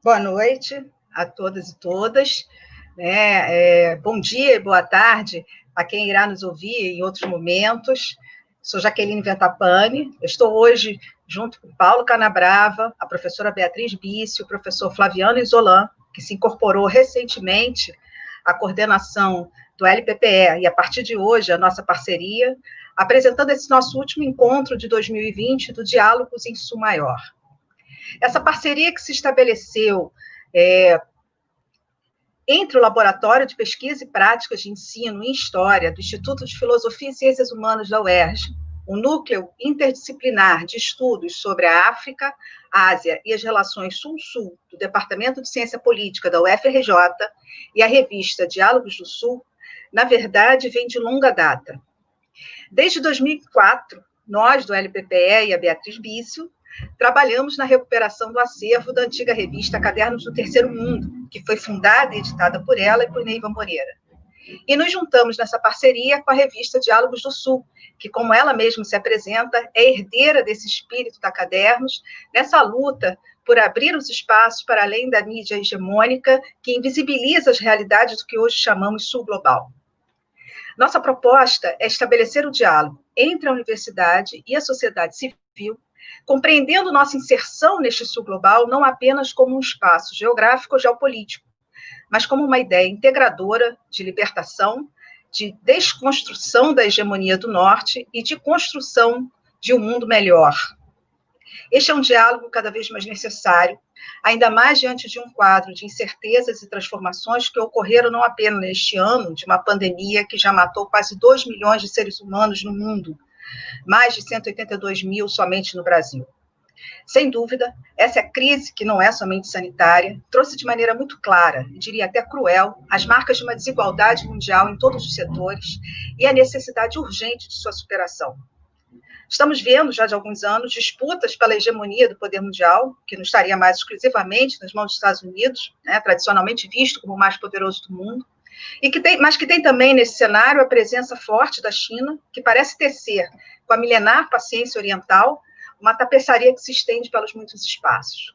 Boa noite a todas e todas. Bom dia e boa tarde a quem irá nos ouvir em outros momentos. Sou Jaqueline Ventapane. Eu estou hoje junto com Paulo Canabrava, a professora Beatriz Bício, o professor Flaviano Isolan, que se incorporou recentemente à coordenação do LPPE, e a partir de hoje a nossa parceria, apresentando esse nosso último encontro de 2020 do Diálogos em Sul Maior. Essa parceria que se estabeleceu entre o Laboratório de Pesquisa e Práticas de Ensino em História do Instituto de Filosofia e Ciências Humanas da UERJ, o Núcleo Interdisciplinar de Estudos sobre a África, Ásia e as Relações Sul-Sul do Departamento de Ciência Política da UFRJ e a revista Diálogos do Sul, na verdade, vem de longa data. Desde 2004, nós, do LPPE e a Beatriz Bício, trabalhamos na recuperação do acervo da antiga revista Cadernos do Terceiro Mundo, que foi fundada e editada por ela e por Neiva Moreira. E nos juntamos nessa parceria com a revista Diálogos do Sul, que, como ela mesma se apresenta, é herdeira desse espírito da Cadernos, nessa luta por abrir os espaços para além da mídia hegemônica que invisibiliza as realidades do que hoje chamamos Sul Global. Nossa proposta é estabelecer o diálogo entre a universidade e a sociedade civil, compreendendo nossa inserção neste Sul Global não apenas como um espaço geográfico ou geopolítico, mas como uma ideia integradora de libertação, de desconstrução da hegemonia do Norte e de construção de um mundo melhor. Este é um diálogo cada vez mais necessário, ainda mais diante de um quadro de incertezas e transformações que ocorreram não apenas neste ano, de uma pandemia que já matou quase 2 milhões de seres humanos no mundo, mais de 182 mil somente no Brasil. Sem dúvida, essa crise, que não é somente sanitária, trouxe de maneira muito clara, e diria até cruel, as marcas de uma desigualdade mundial em todos os setores e a necessidade urgente de sua superação. Estamos vendo, já de alguns anos, disputas pela hegemonia do poder mundial, que não estaria mais exclusivamente nas mãos dos Estados Unidos, tradicionalmente visto como o mais poderoso do mundo, mas que tem também nesse cenário a presença forte da China, que parece tecer, com a milenar paciência oriental, uma tapeçaria que se estende pelos muitos espaços.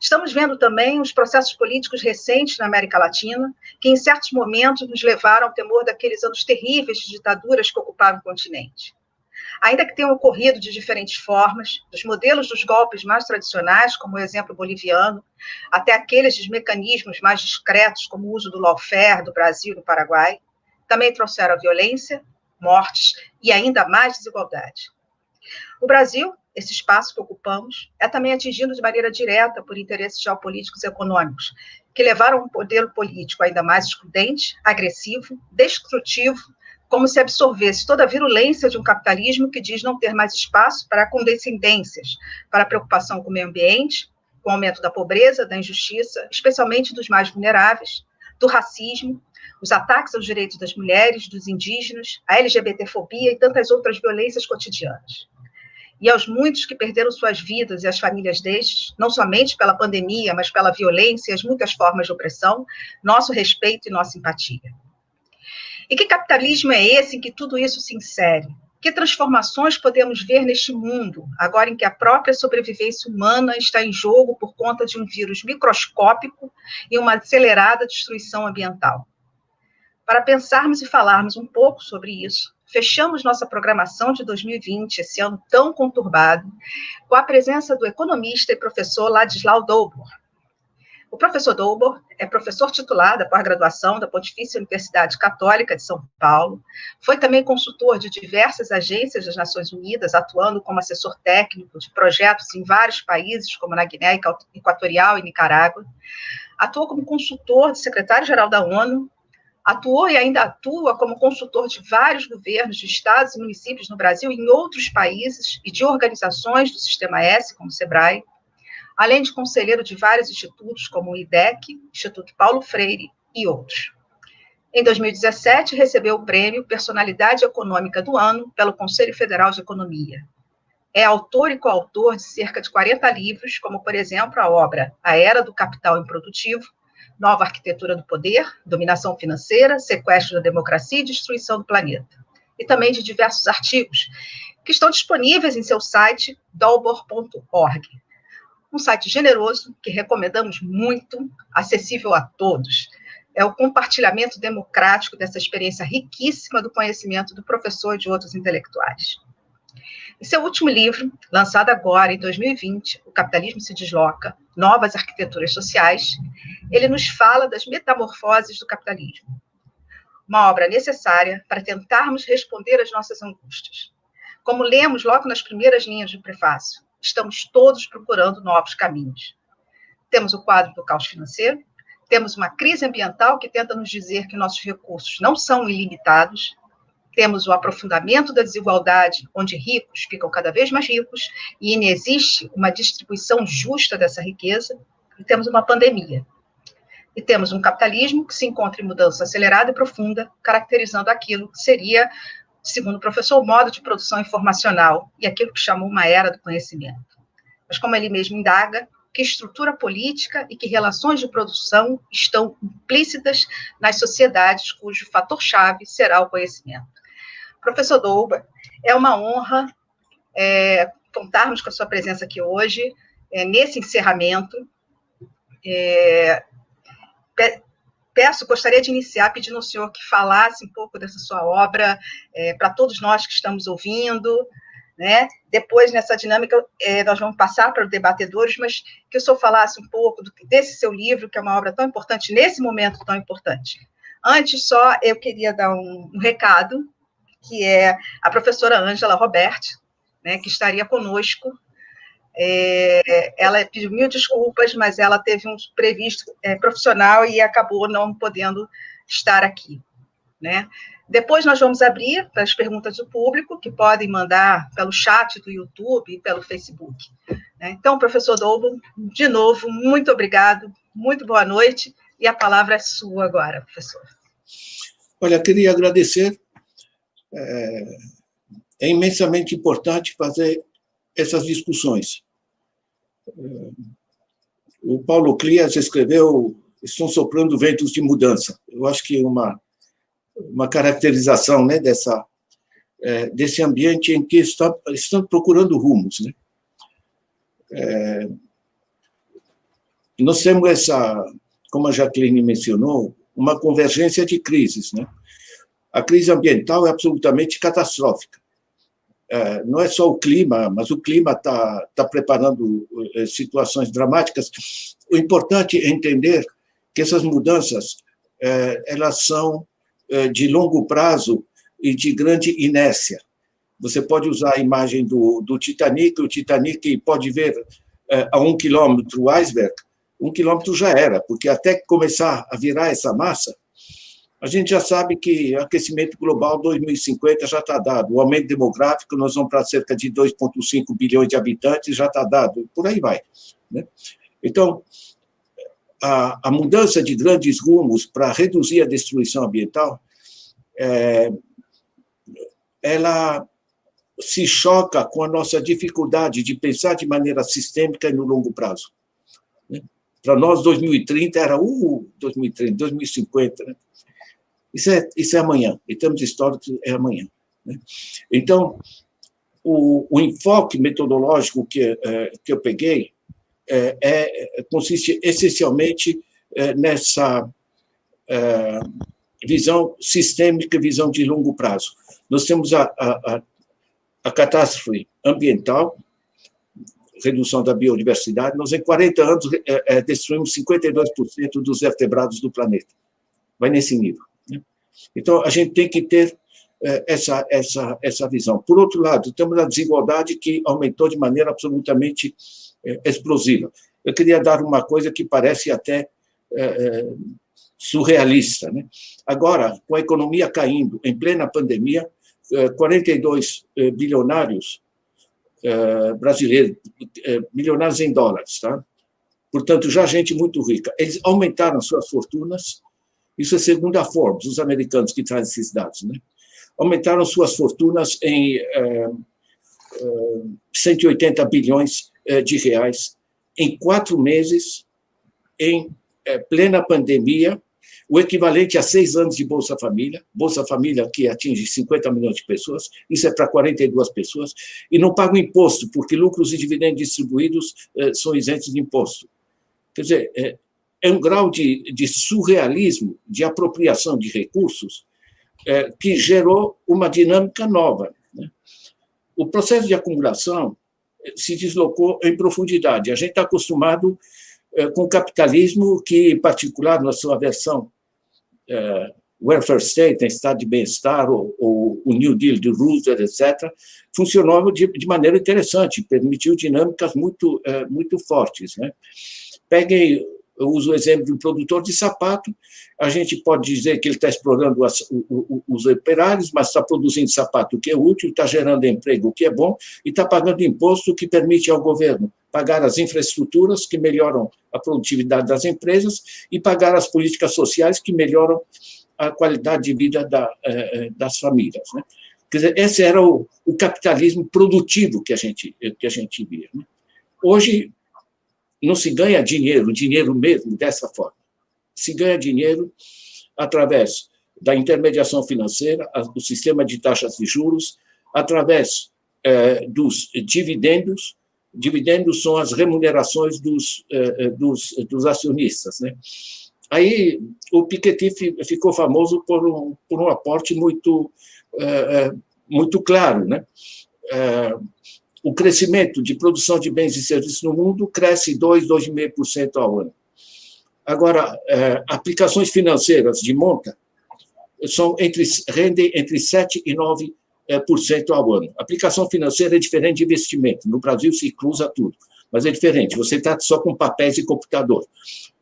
Estamos vendo também os processos políticos recentes na América Latina, que em certos momentos nos levaram ao temor daqueles anos terríveis de ditaduras que ocuparam o continente. Ainda que tenham ocorrido de diferentes formas, dos modelos dos golpes mais tradicionais, como o exemplo boliviano, até aqueles dos mecanismos mais discretos, como o uso do lawfare do Brasil e do Paraguai, também trouxeram a violência, mortes e ainda mais desigualdade. O Brasil, esse espaço que ocupamos, é também atingido de maneira direta por interesses geopolíticos e econômicos, que levaram a um modelo político ainda mais excludente, agressivo, destrutivo, como se absorvesse toda a virulência de um capitalismo que diz não ter mais espaço para condescendências, para a preocupação com o meio ambiente, com o aumento da pobreza, da injustiça, especialmente dos mais vulneráveis, do racismo, os ataques aos direitos das mulheres, dos indígenas, a LGBTfobia e tantas outras violências cotidianas. E aos muitos que perderam suas vidas e as famílias destes, não somente pela pandemia, mas pela violência e as muitas formas de opressão, nosso respeito e nossa empatia. E que capitalismo é esse em que tudo isso se insere? Que transformações podemos ver neste mundo, agora em que a própria sobrevivência humana está em jogo por conta de um vírus microscópico e uma acelerada destruição ambiental? Para pensarmos e falarmos um pouco sobre isso, fechamos nossa programação de 2020, esse ano tão conturbado, com a presença do economista e professor Ladislau Dolbor. O professor Dolbor é professor titular da pós-graduação da Pontifícia Universidade Católica de São Paulo, foi também consultor de diversas agências das Nações Unidas, atuando como assessor técnico de projetos em vários países, como na Guiné Equatorial e Nicarágua, atuou como consultor do secretário-geral da ONU, atuou e ainda atua como consultor de vários governos de estados e municípios no Brasil e em outros países e de organizações do Sistema S, como o SEBRAE, além de conselheiro de vários institutos, como o IDEC, Instituto Paulo Freire e outros. Em 2017, recebeu o prêmio Personalidade Econômica do Ano pelo Conselho Federal de Economia. É autor e coautor de cerca de 40 livros, como, por exemplo, a obra A Era do Capital Improdutivo, Nova Arquitetura do Poder, Dominação Financeira, Sequestro da Democracia e Destruição do Planeta. E também de diversos artigos, que estão disponíveis em seu site, dolbor.org. um site generoso, que recomendamos muito, acessível a todos. É o compartilhamento democrático dessa experiência riquíssima do conhecimento do professor e de outros intelectuais. Em seu último livro, lançado agora, em 2020, O Capitalismo se Desloca, Novas Arquiteturas Sociais, ele nos fala das metamorfoses do capitalismo. Uma obra necessária para tentarmos responder às nossas angústias. Como lemos logo nas primeiras linhas do prefácio, estamos todos procurando novos caminhos. Temos o quadro do caos financeiro, temos uma crise ambiental que tenta nos dizer que nossos recursos não são ilimitados, temos o aprofundamento da desigualdade, onde ricos ficam cada vez mais ricos e inexiste uma distribuição justa dessa riqueza, e temos uma pandemia. E temos um capitalismo que se encontra em mudança acelerada e profunda, caracterizando aquilo que seria, segundo o professor, o modo de produção informacional e aquilo que chamou uma era do conhecimento. Mas, como ele mesmo indaga, que estrutura política e que relações de produção estão implícitas nas sociedades cujo fator-chave será o conhecimento. Professor Douba, é uma honra contarmos com a sua presença aqui hoje, nesse encerramento. Gostaria de iniciar pedindo ao senhor que falasse um pouco dessa sua obra para todos nós que estamos ouvindo, né? Depois, nessa dinâmica, nós vamos passar para os debatedores, mas que o senhor falasse um pouco desse seu livro, que é uma obra tão importante, nesse momento tão importante. Antes, só, eu queria dar um recado, que é a professora Ângela Roberti, né, que estaria conosco. Ela pediu mil desculpas, mas ela teve um previsto profissional e acabou não podendo estar aqui, né? Depois nós vamos abrir para as perguntas do público, que podem mandar pelo chat do YouTube e pelo Facebook, né? Então, professor Douba, de novo, muito obrigado, muito boa noite, e a palavra é sua agora, professor. Olha, queria agradecer. É imensamente importante fazer essas discussões. O Paulo Clias escreveu "Estão soprando ventos de mudança". Eu acho que uma caracterização, né, desse ambiente em que estão procurando rumos, né? Nós temos como a Jacqueline mencionou, uma convergência de crises, né? A crise ambiental é absolutamente catastrófica. Não é só o clima, mas o clima está preparando situações dramáticas. O importante é entender que essas mudanças elas são de longo prazo e de grande inércia. Você pode usar a imagem do Titanic, o Titanic pode ver a 1 quilômetro o iceberg, 1 quilômetro já era, porque até começar a virar essa massa, a gente já sabe que aquecimento global 2050 já está dado. O aumento demográfico, nós vamos para cerca de 2,5 bilhões de habitantes, já está dado. Por aí vai, né? Então, a mudança de grandes rumos para reduzir a destruição ambiental, ela se choca com a nossa dificuldade de pensar de maneira sistêmica e no longo prazo, né? Para nós, 2030 era 2030, 2050, né? Isso é amanhã, em termos históricos, é amanhã, né? Então, o enfoque metodológico que eu peguei consiste essencialmente nessa visão sistêmica, visão de longo prazo. Nós temos a catástrofe ambiental, redução da biodiversidade. Nós, em 40 anos, destruímos 52% dos vertebrados do planeta. Vai nesse nível, né? Então, a gente tem que ter essa visão. Por outro lado, temos a desigualdade que aumentou de maneira absolutamente explosiva. Eu queria dar uma coisa que parece até surrealista, né? Agora, com a economia caindo, em plena pandemia, 42 bilionários brasileiros, milionários em dólares, tá? Portanto, já gente muito rica. Eles aumentaram suas fortunas, isso é segundo a Forbes, os americanos que trazem esses dados, né? Aumentaram suas fortunas em 180 bilhões de reais em 4 meses, em plena pandemia, o equivalente a 6 anos de Bolsa Família que atinge 50 milhões de pessoas, isso é para 42 pessoas, e não pagam imposto, porque lucros e dividendos distribuídos são isentos de imposto. Quer dizer, é um grau de surrealismo, de apropriação de recursos, que gerou uma dinâmica nova, né? O processo de acumulação se deslocou em profundidade. A gente está acostumado com o capitalismo que, em particular, na sua versão welfare state, estado de bem-estar, ou o New Deal de Roosevelt, etc., funcionou de maneira interessante, permitiu dinâmicas muito fortes, né? Peguem, eu uso o exemplo de um produtor de sapato, a gente pode dizer que ele está explorando os operários, mas está produzindo sapato que é útil, está gerando emprego, o que é bom, e está pagando imposto, que permite ao governo pagar as infraestruturas que melhoram a produtividade das empresas e pagar as políticas sociais que melhoram a qualidade de vida das famílias, né? Quer dizer, esse era o capitalismo produtivo que a gente via, né? Hoje, não se ganha dinheiro mesmo dessa forma. Se ganha dinheiro através da intermediação financeira, do sistema de taxas de juros, através dos dividendos. Dividendos são as remunerações dos acionistas, né? Aí o Piketty ficou famoso por um aporte muito claro, né? O crescimento de produção de bens e serviços no mundo cresce 2,5% ao ano. Agora, aplicações financeiras de monta rendem entre 7% e 9% ao ano. Aplicação financeira é diferente de investimento. No Brasil se cruza tudo, mas é diferente. Você está só com papéis e computador.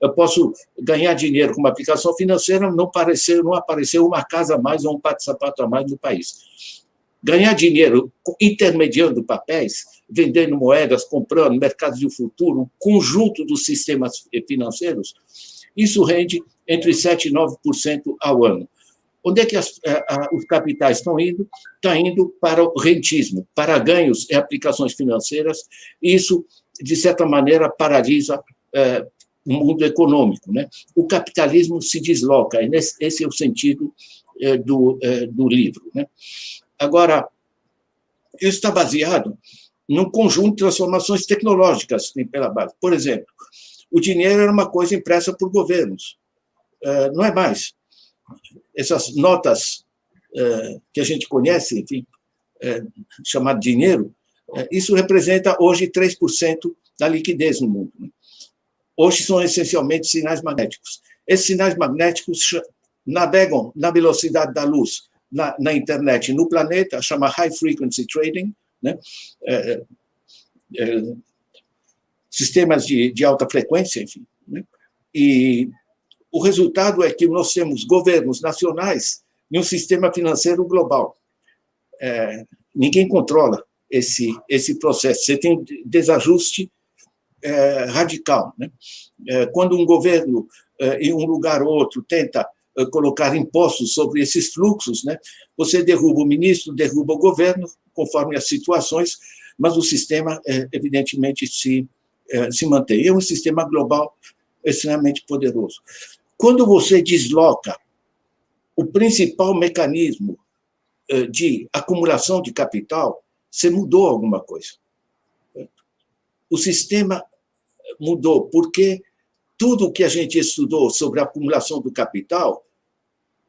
Eu posso ganhar dinheiro com uma aplicação financeira, não aparecer uma casa a mais ou um par de sapato a mais no país. Ganhar dinheiro intermediando papéis, vendendo moedas, comprando mercados do futuro, um conjunto dos sistemas financeiros, isso rende entre 7% e 9% ao ano. Onde é que os capitais estão indo? Está indo para o rentismo, para ganhos e aplicações financeiras. Isso, de certa maneira, paralisa o mundo econômico, né? O capitalismo se desloca, esse é o sentido do livro, né? Agora, isso está baseado num conjunto de transformações tecnológicas que tem pela base. Por exemplo, o dinheiro era uma coisa impressa por governos. Não é mais. Essas notas que a gente conhece, enfim, chamado dinheiro, isso representa hoje 3% da liquidez no mundo, né? Hoje são essencialmente sinais magnéticos. Esses sinais magnéticos navegam na velocidade da luz, na internet, no planeta, chama High Frequency Trading, né? Sistemas de alta frequência, enfim, né? E o resultado é que nós temos governos nacionais e um sistema financeiro global. Ninguém controla esse processo. Você tem desajuste radical, né? Quando um governo, em um lugar ou outro, tenta colocar impostos sobre esses fluxos, né? Você derruba o ministro, derruba o governo, conforme as situações, mas o sistema, evidentemente, se mantém. É um sistema global extremamente poderoso. Quando você desloca o principal mecanismo de acumulação de capital, você mudou alguma coisa. O sistema mudou, porque tudo o que a gente estudou sobre a acumulação do capital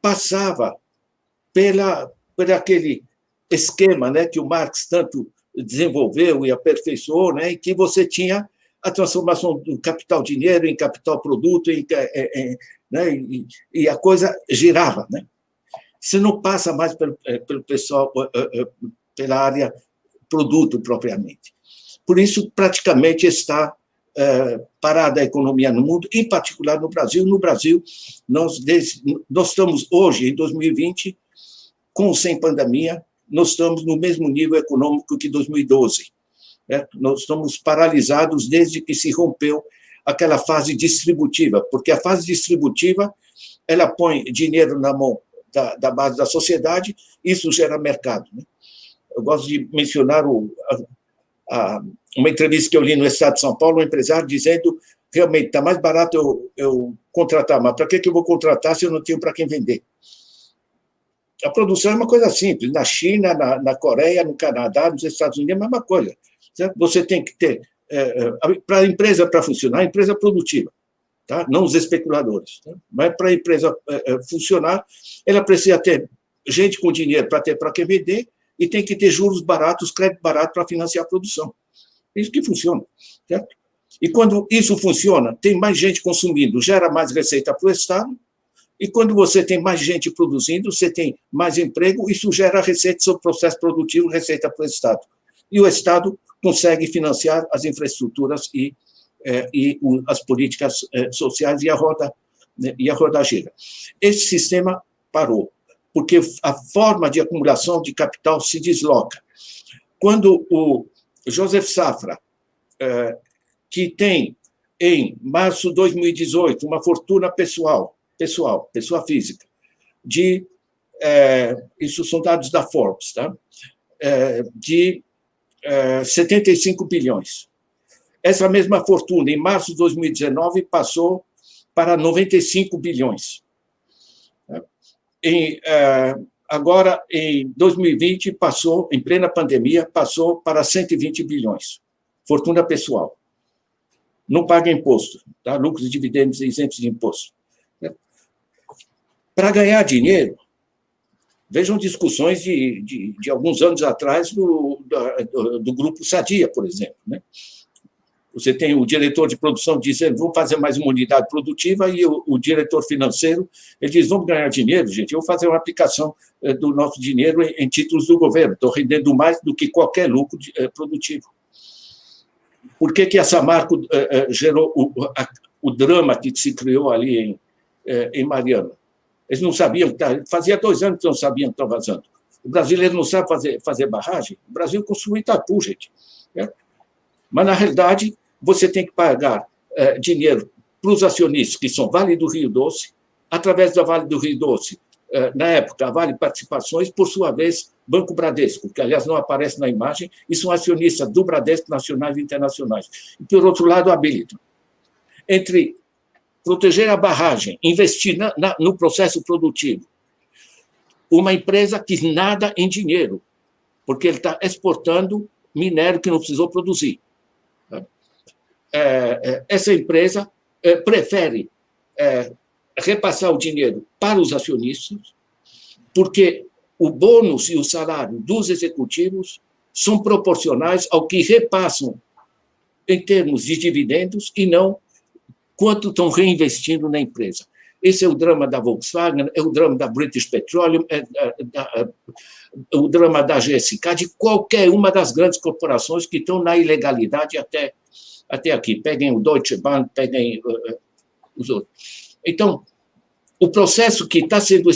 passava por aquele esquema, né, que o Marx tanto desenvolveu e aperfeiçoou, né, em que você tinha a transformação do capital dinheiro em capital produto, né, e a coisa girava, né? Você não passa mais pelo pessoal, pela área produto propriamente. Por isso, praticamente está parada a economia no mundo, em particular no Brasil. No Brasil, nós estamos hoje, em 2020, com ou sem pandemia, nós estamos no mesmo nível econômico que 2012. Nós estamos paralisados desde que se rompeu aquela fase distributiva, porque a fase distributiva ela põe dinheiro na mão da base da sociedade, isso gera mercado, né? Eu gosto de mencionar uma entrevista que eu li no Estado de São Paulo, um empresário dizendo realmente está mais barato eu contratar, mas para que eu vou contratar se eu não tenho para quem vender? A produção é uma coisa simples. Na China, na Coreia, no Canadá, nos Estados Unidos, é a mesma coisa. Certo? Você tem que ter, para a empresa para funcionar, a empresa produtiva, tá? Não os especuladores. Tá? Mas para a empresa funcionar, ela precisa ter gente com dinheiro para ter para quem vender e tem que ter juros baratos, crédito barato para financiar a produção. Isso que funciona. Certo? E quando isso funciona, tem mais gente consumindo, gera mais receita para o Estado, e quando você tem mais gente produzindo, você tem mais emprego, isso gera receita sobre o processo produtivo, receita para o Estado. E o Estado consegue financiar as infraestruturas e as políticas sociais e a roda gira. Esse sistema parou, porque a forma de acumulação de capital se desloca. Quando o Joseph Safra, que tem, em março de 2018, uma fortuna pessoa física, isso são dados da Forbes, tá? De 75 bilhões. Essa mesma fortuna, em março de 2019, passou para 95 bilhões. Agora, em 2020, passou, em plena pandemia, passou para 120 bilhões. Fortuna pessoal. Não paga imposto, tá? Lucros e dividendos isentos de imposto. Para ganhar dinheiro, vejam discussões de alguns anos atrás do Grupo Sadia, por exemplo. Né? Você tem o diretor de produção dizendo, vamos fazer mais uma unidade produtiva, e o diretor financeiro, ele diz, vamos ganhar dinheiro, gente, eu vou fazer uma aplicação do nosso dinheiro em títulos do governo, estou rendendo mais do que qualquer lucro produtivo. Por que a Samarco gerou o drama que se criou ali em Mariana? Eles não sabiam, fazia 2 anos que não sabiam que estava vazando. O brasileiro não sabe fazer barragem, o Brasil construiu Itaipu, gente. Certo? Mas, na realidade, você tem que pagar dinheiro para os acionistas, que são Vale do Rio Doce, através da Vale do Rio Doce, na época, a Vale Participações, por sua vez, Banco Bradesco, que, aliás, não aparece na imagem, e são acionistas do Bradesco nacionais e internacionais. E, por outro lado, a Ability. Entre proteger a barragem, investir no processo produtivo, uma empresa que nada em dinheiro, porque ele está exportando minério que não precisou produzir. Essa empresa prefere repassar o dinheiro para os acionistas, porque o bônus e o salário dos executivos são proporcionais ao que repassam em termos de dividendos e não quanto estão reinvestindo na empresa. Esse é o drama da Volkswagen, é o drama da British Petroleum, o drama da GSK, de qualquer uma das grandes corporações que estão na ilegalidade até aqui. Peguem o Deutsche Bank, peguem os outros. Então, o processo que está sendo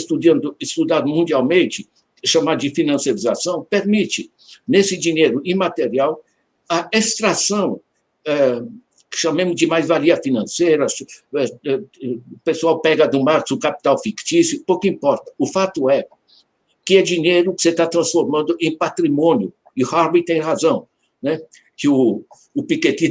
estudado mundialmente, chamado de financiarização, permite, nesse dinheiro imaterial, a extração, que chamamos de mais-valia financeira, o pessoal pega do Marx o capital fictício, pouco importa. O fato é que é dinheiro que você está transformando em patrimônio, e Harvey tem razão, né? Que o Piketty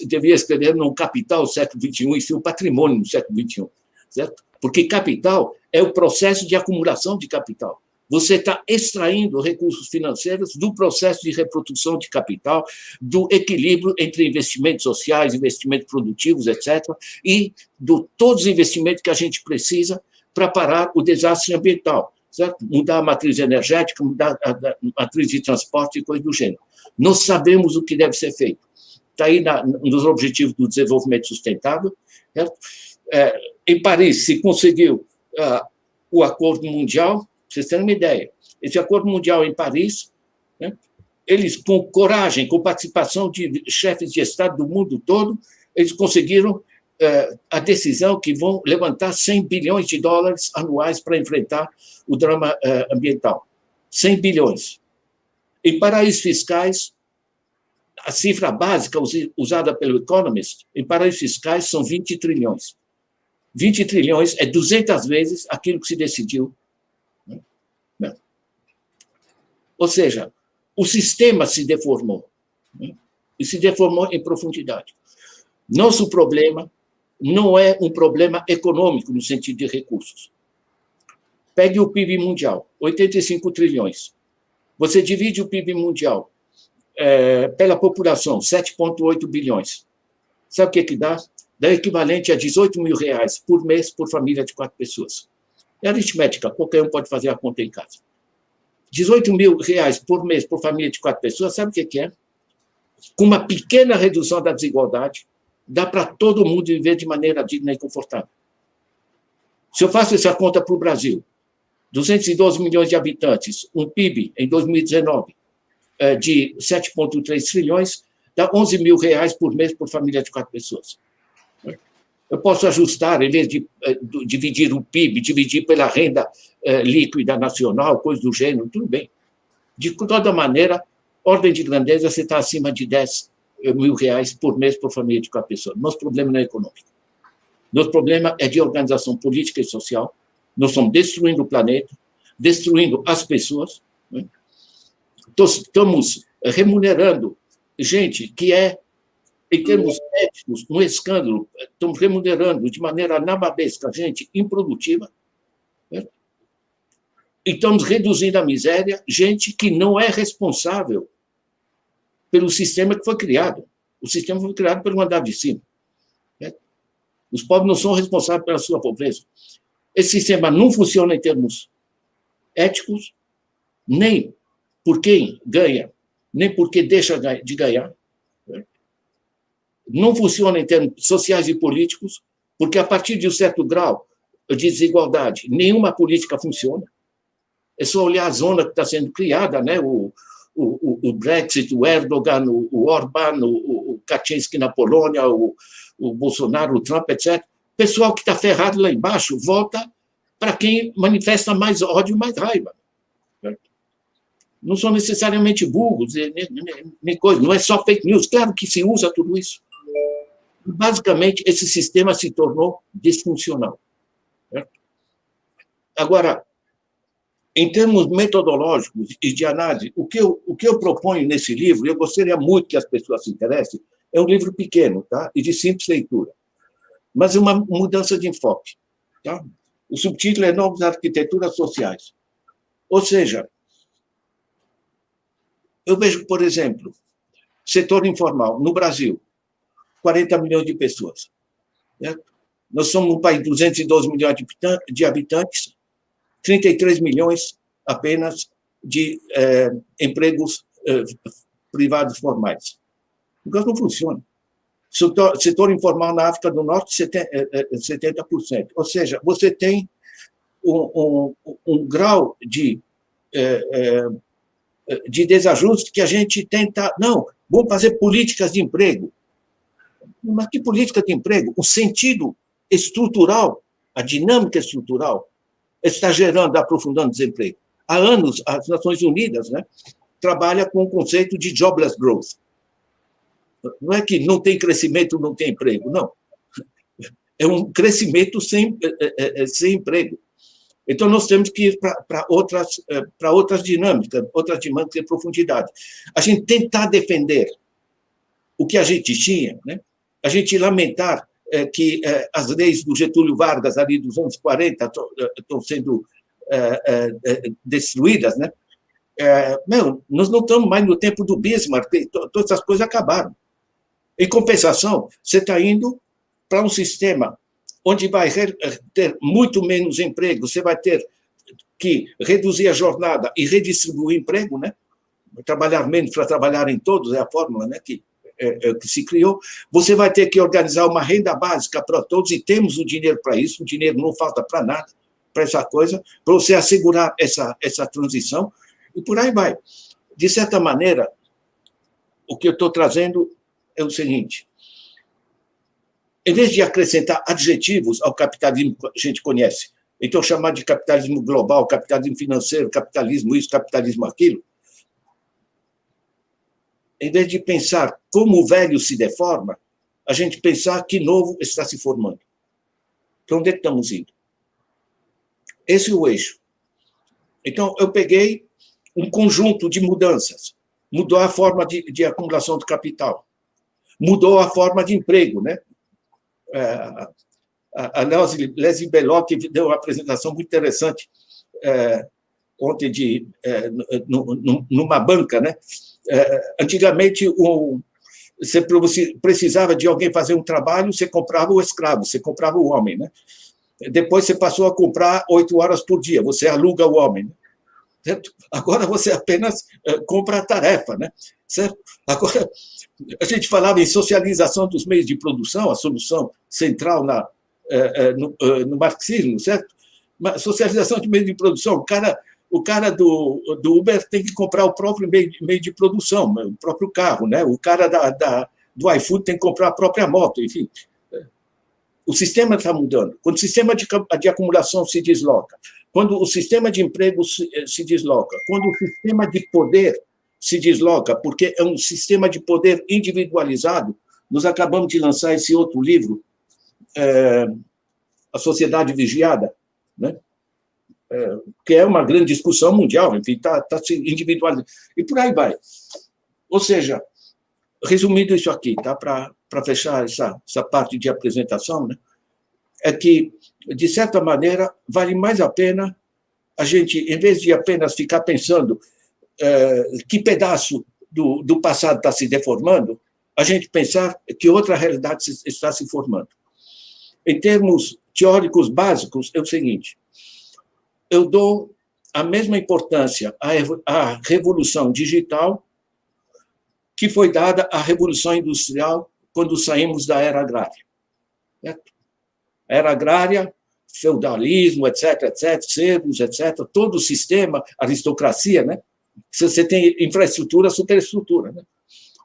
devia escrever no Capital do século XXI e sim o patrimônio do século XXI, certo? Porque capital é o processo de acumulação de capital. Você está extraindo recursos financeiros do processo de reprodução de capital, do equilíbrio entre investimentos sociais, investimentos produtivos, etc., e de todos os investimentos que a gente precisa para parar o desastre ambiental, certo? Mudar a matriz energética, mudar a matriz de transporte e coisa do gênero. Nós sabemos o que deve ser feito. Está aí nos Objetivos do Desenvolvimento Sustentável, certo? Em Paris se conseguiu o Acordo Mundial. Para vocês terem uma ideia, esse Acordo Mundial em Paris, né, eles, com coragem, com participação de chefes de Estado do mundo todo, eles conseguiram a decisão que vão levantar 100 bilhões de dólares anuais para enfrentar o drama ambiental. 100 bilhões. Em paraísos fiscais, a cifra básica usada pelo Economist, em paraísos fiscais, são 20 trilhões. 20 trilhões é 200 vezes aquilo que se decidiu. Ou seja, o sistema se deformou, e se deformou em profundidade. Nosso problema não é um problema econômico no sentido de recursos. Pegue o PIB mundial, 85 trilhões. Você divide o PIB mundial pela população, 7,8 bilhões. Sabe o que dá? Dá equivalente a R$18.000 por mês por família de 4 pessoas. É aritmética, qualquer um pode fazer a conta em casa. R$18.000 por mês por família de 4 pessoas, sabe o que é? Com uma pequena redução da desigualdade, dá para todo mundo viver de maneira digna e confortável. Se eu faço essa conta para o Brasil, 212 milhões de habitantes, um PIB em 2019 de 7,3 trilhões, dá R$11.000 por mês por família de 4 pessoas. Eu posso ajustar, em vez de dividir o PIB, dividir pela renda líquida nacional, coisa do gênero, tudo bem. De toda maneira, ordem de grandeza, você está acima de R$10.000 por mês por família de 4 pessoas. Nosso problema não é econômico. Nosso problema é de organização política e social. Nós estamos destruindo o planeta, destruindo as pessoas. Né? Estamos remunerando gente que em termos éticos, um escândalo. Estamos remunerando de maneira nababesca gente improdutiva. Né? E estamos reduzindo a miséria gente que não é responsável pelo sistema que foi criado. O sistema foi criado pelo andar de cima. Né? Os pobres não são responsáveis pela sua pobreza. Esse sistema não funciona em termos éticos, nem por quem ganha, nem por quem deixa de ganhar. Não funciona em termos sociais e políticos, porque a partir de um certo grau de desigualdade, nenhuma política funciona. É só olhar a zona que está sendo criada, né? O Brexit, o Erdogan, o Orbán, o Kaczynski na Polônia, o Bolsonaro, o Trump, etc. O pessoal que está ferrado lá embaixo volta para quem manifesta mais ódio e mais raiva. Não são necessariamente burros, nem coisa, não é só fake news. Claro que se usa tudo isso. Basicamente, esse sistema se tornou disfuncional. Agora, em termos metodológicos e de análise, o que eu proponho nesse livro, eu gostaria muito que as pessoas se interessem, é um livro pequeno, tá? E de simples leitura, mas uma mudança de enfoque. Tá? O subtítulo é Novas Arquiteturas Sociais. Ou seja, eu vejo, por exemplo, setor informal, no Brasil, 40 milhões de pessoas. Certo? Nós somos um país de 212 milhões de habitantes, 33 milhões apenas de empregos privados formais. O negócio não funciona. Setor informal na África do Norte, 70%. Ou seja, você tem um grau de desajuste que a gente tenta... Não, vamos fazer políticas de emprego. Mas que política de emprego? O sentido estrutural, a dinâmica estrutural, está gerando, aprofundando o desemprego. Há anos, as Nações Unidas, né, trabalham com o conceito de jobless growth. Não é que não tem crescimento, não tem emprego, não. É um crescimento sem emprego. Então, nós temos que ir para outras dinâmicas de profundidade. A gente tentar defender o que a gente tinha, né? A gente lamentar que as leis do Getúlio Vargas, ali dos anos 40, estão sendo destruídas, né? Nós não estamos mais no tempo do Bismarck, todas essas coisas acabaram. Em compensação, você está indo para um sistema onde vai ter muito menos emprego, você vai ter que reduzir a jornada e redistribuir o emprego, né? Trabalhar menos para trabalhar em todos, é a fórmula, né, que se criou. Você vai ter que organizar uma renda básica para todos, e temos o dinheiro para isso, o dinheiro não falta para nada, para essa coisa, para você assegurar essa transição, e por aí vai. De certa maneira, o que eu estou trazendo é o seguinte: em vez de acrescentar adjetivos ao capitalismo que a gente conhece, então chamar de capitalismo global, capitalismo financeiro, capitalismo isso, capitalismo aquilo, em vez de pensar como o velho se deforma, a gente pensar que novo está se formando. Para onde é que estamos indo? Esse é o eixo. Então, eu peguei um conjunto de mudanças. Mudou a forma de acumulação de capital. mudou a forma de emprego, né? A Leslie Belloc deu uma apresentação muito interessante ontem numa banca, né? Antigamente, você precisava de alguém fazer um trabalho, você comprava o escravo, você comprava o homem, né? Depois você passou a comprar 8 horas por dia, você aluga o homem, né? Certo? Agora você apenas compra a tarefa, né? Certo? Agora, a gente falava em socialização dos meios de produção, a solução central no marxismo, certo? Mas socialização de meios de produção, o cara do Uber tem que comprar o próprio meio de produção, o próprio carro, né? O cara do iFood tem que comprar a própria moto, enfim. O sistema está mudando. Quando o sistema de acumulação se desloca, quando o sistema de emprego se desloca, quando o sistema de poder se desloca, porque é um sistema de poder individualizado, nós acabamos de lançar esse outro livro, A Sociedade Vigiada, né? Que é uma grande discussão mundial, enfim, está se individualizando, e por aí vai. Ou seja, resumindo isso aqui, tá? Para fechar essa parte de apresentação, né? É que, de certa maneira, vale mais a pena a gente, em vez de apenas ficar pensando que pedaço do passado está se deformando, a gente pensar que outra realidade está se formando. Em termos teóricos básicos, é o seguinte: eu dou a mesma importância à revolução digital que foi dada à revolução industrial quando saímos da era agrária. Certo? A era agrária, feudalismo, etc., servos, etc., todo o sistema, aristocracia, né? Você tem infraestrutura, superestrutura, né?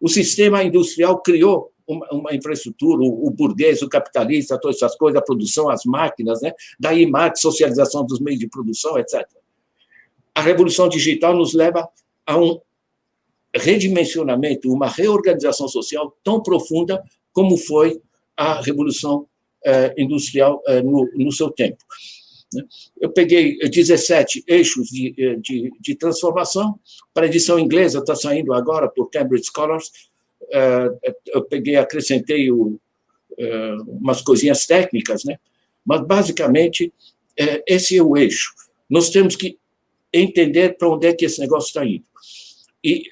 O sistema industrial criou uma infraestrutura, o burguês, o capitalista, todas essas coisas, a produção, as máquinas, né? Daí Marx, socialização dos meios de produção, etc. A revolução digital nos leva a um redimensionamento, uma reorganização social tão profunda como foi a revolução industrial no seu tempo. Eu peguei 17 eixos de transformação, para a edição inglesa, está saindo agora por Cambridge Scholars, eu acrescentei umas coisinhas técnicas, né? Mas, basicamente, esse é o eixo. Nós temos que entender para onde é que esse negócio está indo. E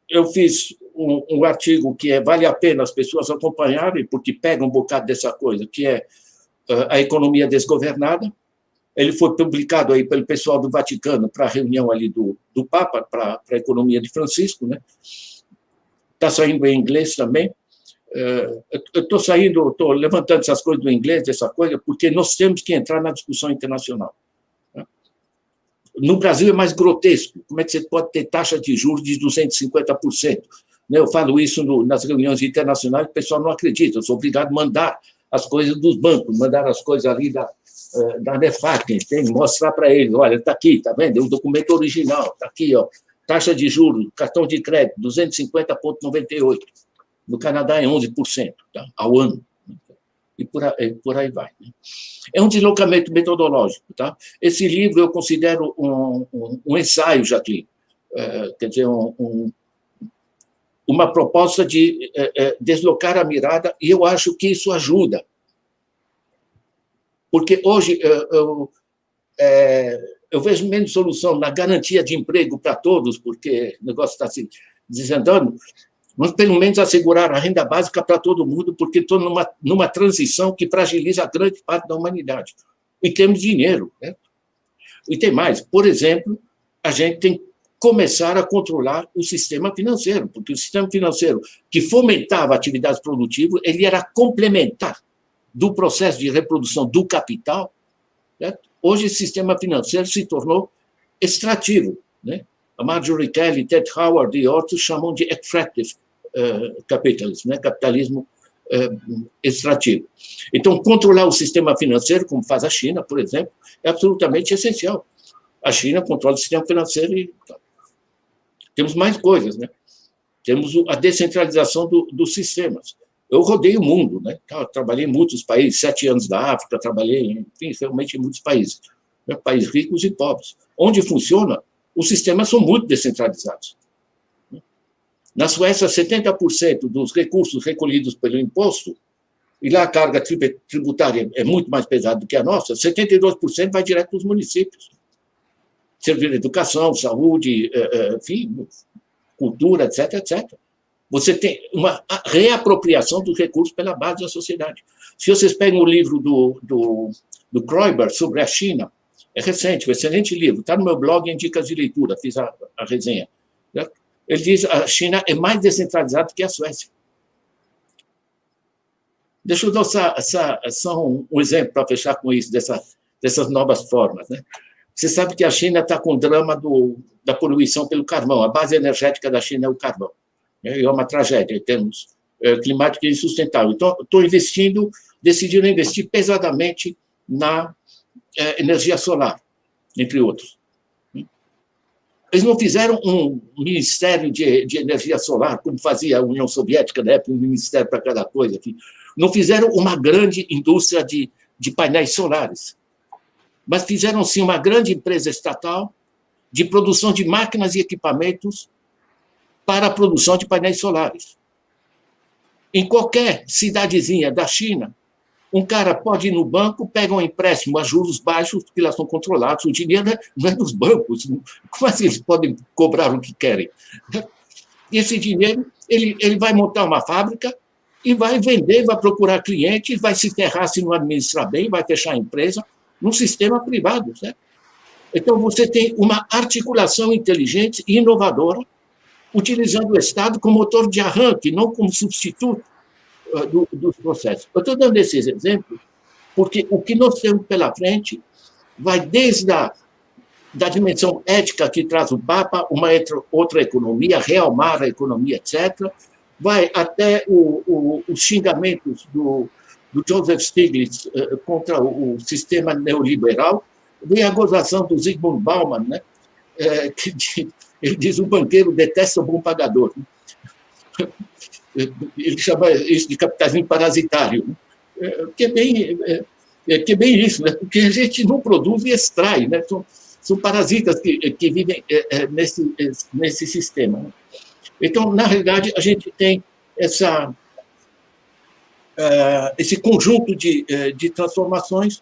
eu fiz um artigo que vale a pena as pessoas acompanharem, porque pega um bocado dessa coisa, que é a economia desgovernada. Ele foi publicado aí pelo pessoal do Vaticano para a reunião ali do Papa, para a economia de Francisco, né? Está saindo em inglês também. Eu estou levantando essas coisas do inglês, dessa coisa, porque nós temos que entrar na discussão internacional. No Brasil é mais grotesco. Como é que você pode ter taxa de juros de 250%? Eu falo isso nas reuniões internacionais, o pessoal não acredita. Eu sou obrigado a mandar as coisas dos bancos, mandar as coisas ali da NEFAC, tem que mostrar para eles, olha, está aqui, está vendo? É o documento original, está aqui, ó, taxa de juros, cartão de crédito, 250,98%. No Canadá é 11%, tá? Ao ano. E por aí vai. Né? É um deslocamento metodológico. Tá? Esse livro eu considero um ensaio, Jacqueline, quer dizer, uma proposta de deslocar a mirada, e eu acho que isso ajuda. Porque hoje eu vejo menos solução na garantia de emprego para todos, porque o negócio está se desandando, mas pelo menos assegurar a renda básica para todo mundo, porque estou numa transição que fragiliza a grande parte da humanidade. E temos dinheiro. Né? E tem mais. Por exemplo, a gente tem que começar a controlar o sistema financeiro, porque o sistema financeiro que fomentava atividades produtivas, ele era complementar do processo de reprodução do capital. Certo? Hoje, esse sistema financeiro se tornou extrativo. Né? A Marjorie Kelly, Ted Howard e outros chamam de extractive capitalism, né? Capitalismo extrativo. Então, controlar o sistema financeiro, como faz a China, por exemplo, é absolutamente essencial. A China controla o sistema financeiro e temos mais coisas, né? Temos a descentralização dos sistemas. Eu rodei o mundo, né? Trabalhei em muitos países, 7 anos da África, trabalhei, enfim, realmente em muitos países, né? Países ricos e pobres. Onde funciona, os sistemas são muito descentralizados. Na Suécia, 70% dos recursos recolhidos pelo imposto, e lá a carga tributária é muito mais pesada do que a nossa, 72% vai direto para os municípios. Serviço de educação, saúde, enfim, cultura, etc, etc. Você tem uma reapropriação dos recursos pela base da sociedade. Se vocês pegam o livro do Kroiber sobre a China, é recente, um excelente livro, está no meu blog em Dicas de Leitura, fiz a resenha. Ele diz que a China é mais descentralizada que a Suécia. Deixa eu dar só um exemplo para fechar com isso, dessas novas formas. Né? Você sabe que a China está com o drama da poluição pelo carvão. A base energética da China é o carvão. É uma tragédia em termos climáticos e insustentável. Então, decidiram investir pesadamente na energia solar, entre outros. Eles não fizeram um ministério de energia solar, como fazia a União Soviética, na época, um ministério para cada coisa. Enfim. Não fizeram uma grande indústria de painéis solares, mas fizeram, sim, uma grande empresa estatal de produção de máquinas e equipamentos para a produção de painéis solares. Em qualquer cidadezinha da China, um cara pode ir no banco, pega um empréstimo a juros baixos, porque elas são controladas, o dinheiro não é dos bancos. Como assim eles podem cobrar o que querem? E esse dinheiro, ele vai montar uma fábrica e vai vender, vai procurar clientes, vai se ferrar se não administrar bem, vai fechar a empresa, num sistema privado. Certo? Então, você tem uma articulação inteligente e inovadora, utilizando o Estado como motor de arranque, não como substituto dos processos. Eu estou dando esses exemplos porque o que nós temos pela frente vai desde da dimensão ética que traz o Papa, uma outra economia, realmar a economia, etc., vai até os xingamentos do Joseph Stiglitz contra o sistema neoliberal, vem a gozação do Zygmunt Bauman, né, que ele diz o banqueiro detesta o bom pagador. Ele chama isso de capitalismo parasitário, que é bem isso, né? Porque a gente não produz e extrai, né? São parasitas que vivem nesse sistema. Né? Então, na realidade, a gente tem esse conjunto de transformações.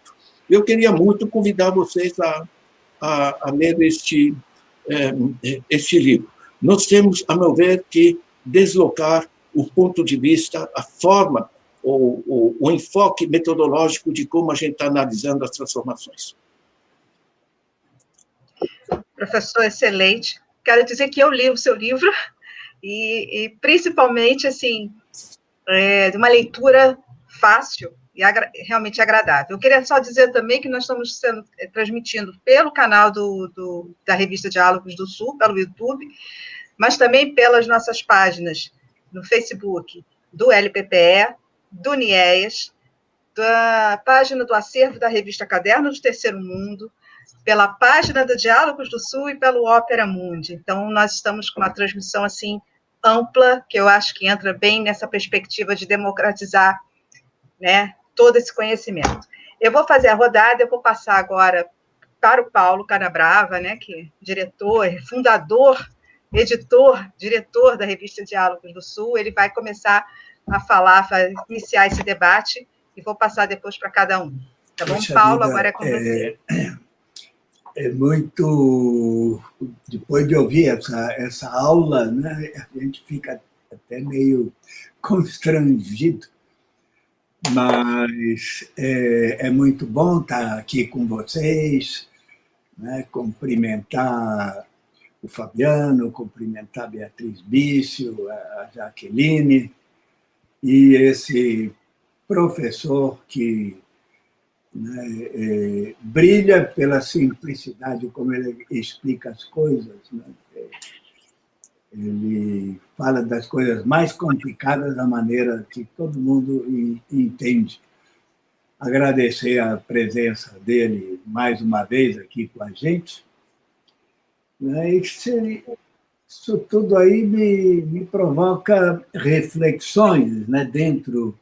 Eu queria muito convidar vocês a ler este livro. Nós temos, a meu ver, que deslocar o ponto de vista, a forma, o enfoque metodológico de como a gente está analisando as transformações. Professor, excelente. Quero dizer que eu li o seu livro e principalmente, assim, de uma leitura fácil e realmente agradável. Eu queria só dizer também que nós estamos transmitindo pelo canal da revista Diálogos do Sul, pelo YouTube, mas também pelas nossas páginas no Facebook do LPPE, do NIEAS, da página do acervo da revista Caderno do Terceiro Mundo, pela página do Diálogos do Sul e pelo Opera Mundi. Então, nós estamos com uma transmissão assim ampla, que eu acho que entra bem nessa perspectiva de democratizar, né, todo esse conhecimento. Eu vou fazer a rodada, eu vou passar agora para o Paulo Canabrava, né, que é diretor, fundador, editor, diretor da revista Diálogos do Sul. Ele vai começar a falar, vai iniciar esse debate, e vou passar depois para cada um. Tá bom, Poxa Paulo? vida, agora é com você. É muito... Depois de ouvir essa aula, né, a gente fica até meio constrangido, mas é muito bom estar aqui com vocês, né, cumprimentar o Fabiano, cumprimentar a Beatriz Bício, a Jaqueline, e esse professor que, né, brilha pela simplicidade como ele explica as coisas. Né? Ele fala das coisas mais complicadas da maneira que todo mundo entende. Agradecer a presença dele mais uma vez aqui com a gente. Isso tudo aí me provoca reflexões, né, dentro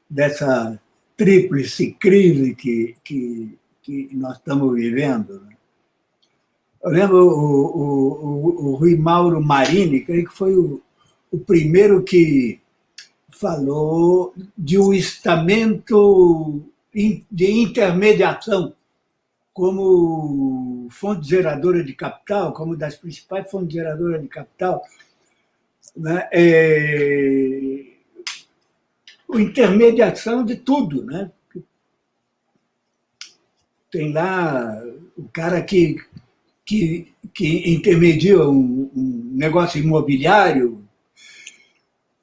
dessa tríplice crise que nós estamos vivendo. Eu lembro o Rui Mauro Marini, creio que foi o primeiro que falou de um estamento de intermediação como fonte geradora de capital, como das principais fontes geradoras de capital, né? Intermediação de tudo, né? Tem lá o cara que intermedia um negócio imobiliário,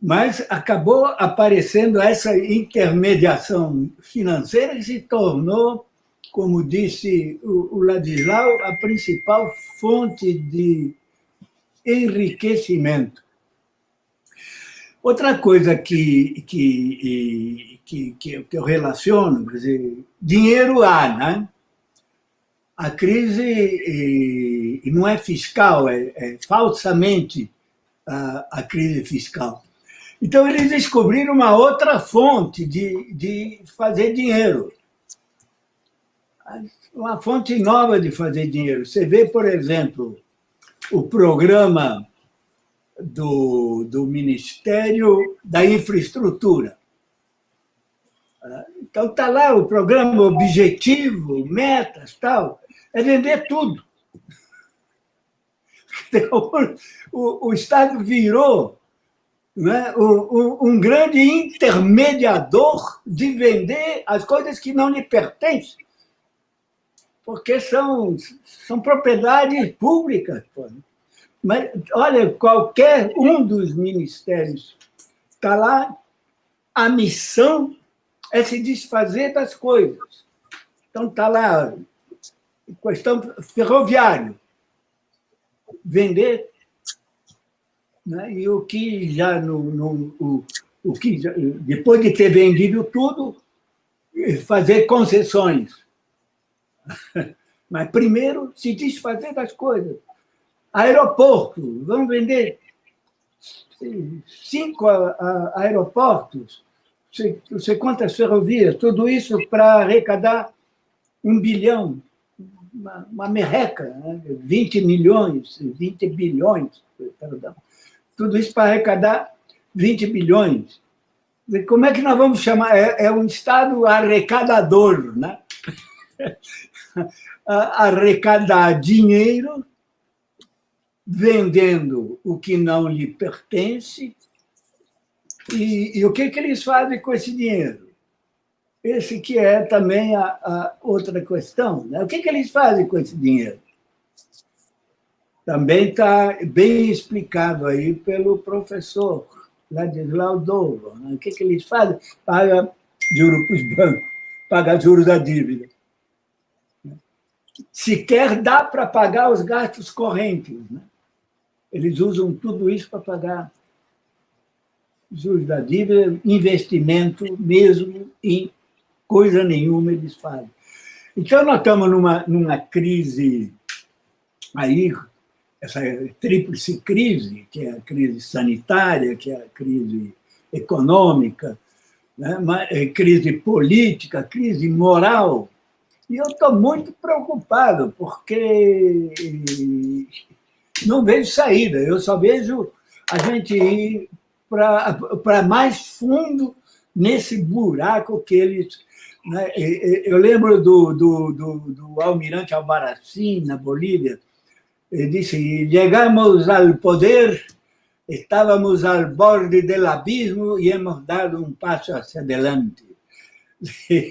mas acabou aparecendo essa intermediação financeira que se tornou, como disse o Ladislau, a principal fonte de enriquecimento. Outra coisa que eu relaciono, quer dizer, dinheiro há, né? A crise não é fiscal, é falsamente a crise fiscal. Então, eles descobriram uma outra fonte de fazer dinheiro. Uma fonte nova de fazer dinheiro. Você vê, por exemplo, o programa do Ministério da Infraestrutura. Então, está lá o programa objetivo, metas, tal, é vender tudo. Então, o Estado virou, né, um grande intermediador de vender as coisas que não lhe pertencem, porque são propriedades públicas. Mas, olha, qualquer um dos ministérios está lá, a missão é se desfazer das coisas. Então, está lá, questão ferroviária, vender, né? E o que já depois de ter vendido tudo, fazer concessões. Mas primeiro se desfazer das coisas. Aeroporto, vamos vender 5 aeroportos, não sei quantas ferrovias, tudo isso para arrecadar 1 bilhão, uma merreca, né? 20 bilhões, perdão. Tudo isso para arrecadar 20 bilhões. Como é que nós vamos chamar? É um Estado arrecadador, né? Arrecadar dinheiro vendendo o que não lhe pertence. E o que eles fazem com esse dinheiro? Esse que é também a outra questão, né? O que eles fazem com esse dinheiro? Também está bem explicado aí pelo professor Ladislau Dovo, né? O que eles fazem? Paga juros para os bancos, paga juros da dívida. Sequer dá para pagar os gastos correntes, né? Eles usam tudo isso para pagar juros da dívida, investimento mesmo em coisa nenhuma eles fazem. Então, nós estamos numa crise aí, essa tríplice crise, que é a crise sanitária, que é a crise econômica, né? Crise política, crise moral. E eu estou muito preocupado, porque não vejo saída. Eu só vejo a gente ir para mais fundo nesse buraco que eles... Né? Eu lembro do almirante Albarracín, na Bolívia. Ele disse: chegamos ao poder, estávamos ao borde do abismo e hemos dado um passo hacia adelante.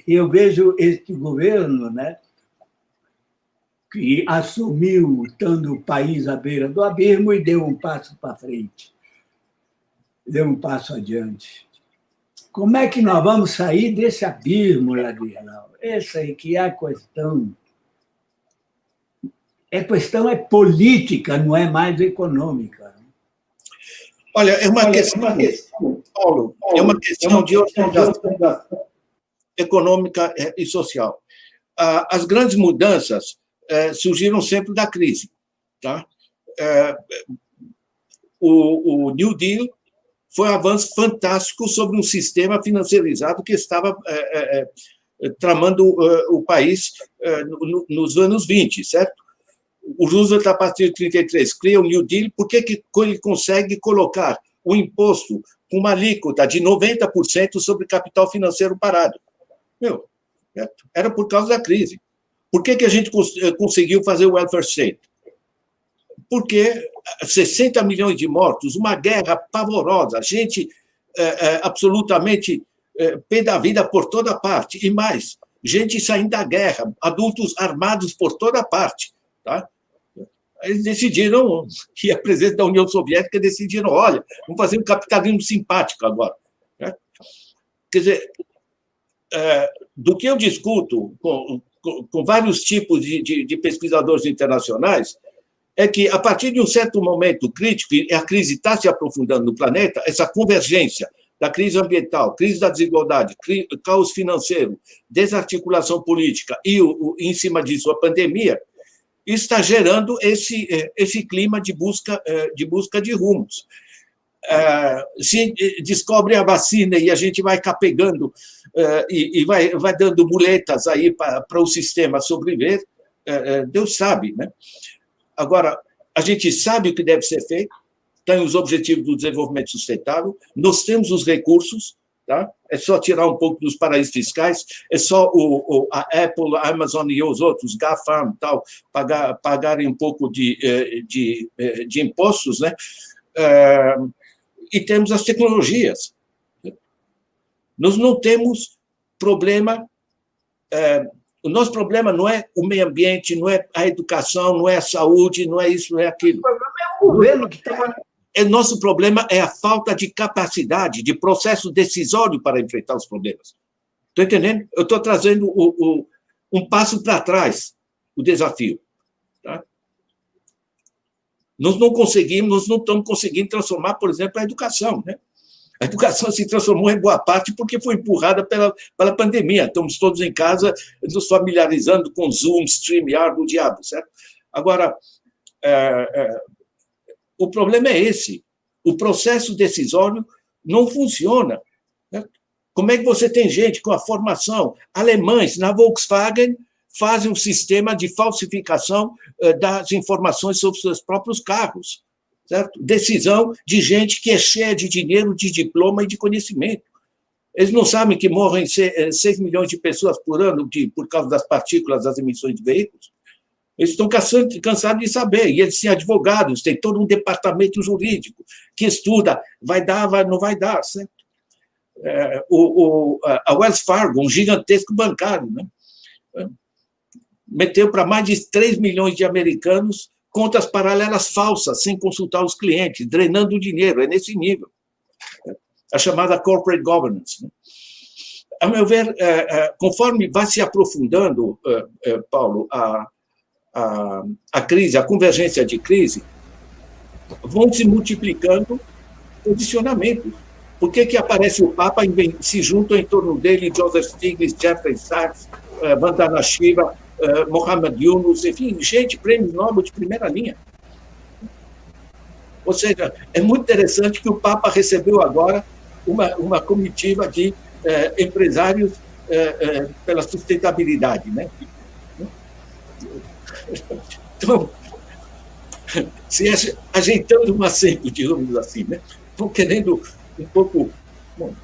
Eu vejo este governo, né, que assumiu estando o país à beira do abismo e deu um passo para frente, deu um passo adiante. Como é que nós vamos sair desse abismo, Ladislau? Essa aí que é a questão. A questão é política, não é mais econômica. Olha, é uma questão, Paulo, é uma questão de organização econômica e social. As grandes mudanças surgiram sempre da crise. Tá? O New Deal foi um avanço fantástico sobre um sistema financiarizado que estava tramando o país nos anos 20, certo? O Roosevelt, a partir de 1933, cria o New Deal. Por que ele consegue colocar o imposto com uma alíquota de 90% sobre capital financeiro parado. Meu, era por causa da crise. Por que a gente conseguiu fazer o welfare state? Porque 60 milhões de mortos, uma guerra pavorosa, gente absolutamente pé da vida por toda parte, e mais, gente saindo da guerra, adultos armados por toda parte. Tá? Eles decidiram, que a presidência da União Soviética decidiram, olha, vamos fazer um capitalismo simpático agora. Né? Quer dizer, do que eu discuto com vários tipos de pesquisadores internacionais, é que, a partir de um certo momento crítico, e a crise está se aprofundando no planeta, essa convergência da crise ambiental, crise da desigualdade, caos financeiro, desarticulação política e, em cima disso, a pandemia, está gerando esse clima de busca de rumos. Se descobre a vacina e a gente vai capegando e vai dando muletas aí para o sistema sobreviver, Deus sabe, né? Agora, a gente sabe o que deve ser feito, tem os objetivos do desenvolvimento sustentável, nós temos os recursos, tá? É só tirar um pouco dos paraísos fiscais, é só a Apple, a Amazon e os outros, GAFAM, tal, pagarem um pouco de impostos, né? E temos as tecnologias. Nós não temos problema. O nosso problema não é o meio ambiente, não é a educação, não é a saúde, não é isso, não é aquilo. O problema é o governo que está... Nosso problema é a falta de capacidade, de processo decisório para enfrentar os problemas. Estou entendendo? Eu estou trazendo um passo para trás, o desafio. Tá? Nós não estamos conseguindo transformar, por exemplo, a educação, né? A educação se transformou em boa parte porque foi empurrada pela pandemia. Estamos todos em casa nos familiarizando com Zoom, StreamYard, do diabo, certo? Agora, o problema é esse. O processo decisório não funciona. Certo? Como é que você tem gente com a formação? Alemães, na Volkswagen, fazem um sistema de falsificação das informações sobre seus próprios carros. Certo? Decisão de gente que é cheia de dinheiro, de diploma e de conhecimento. Eles não sabem que morrem 6 milhões de pessoas por ano por causa das partículas das emissões de veículos? Eles estão cansados de saber, e eles têm advogados, tem todo um departamento jurídico que estuda, vai dar, não vai dar, certo? A Wells Fargo, um gigantesco bancário, né? Meteu para mais de 3 milhões de americanos contas paralelas falsas, sem consultar os clientes, drenando o dinheiro, é nesse nível. A chamada corporate governance. Né? A meu ver, conforme vai se aprofundando, Paulo, a crise, a convergência de crise, vão se multiplicando posicionamentos. Por que aparece o Papa e se juntam em torno dele Joseph Stiglitz, Jeffrey Sachs, Vandana Shiva, Mohamed Yunus, enfim, gente, prêmio Nobel de primeira linha. Ou seja, é muito interessante que o Papa recebeu agora uma comitiva de empresários pela sustentabilidade, né? Então, se ajeitando um assento, digamos assim, né? Estão querendo um pouco... Bom,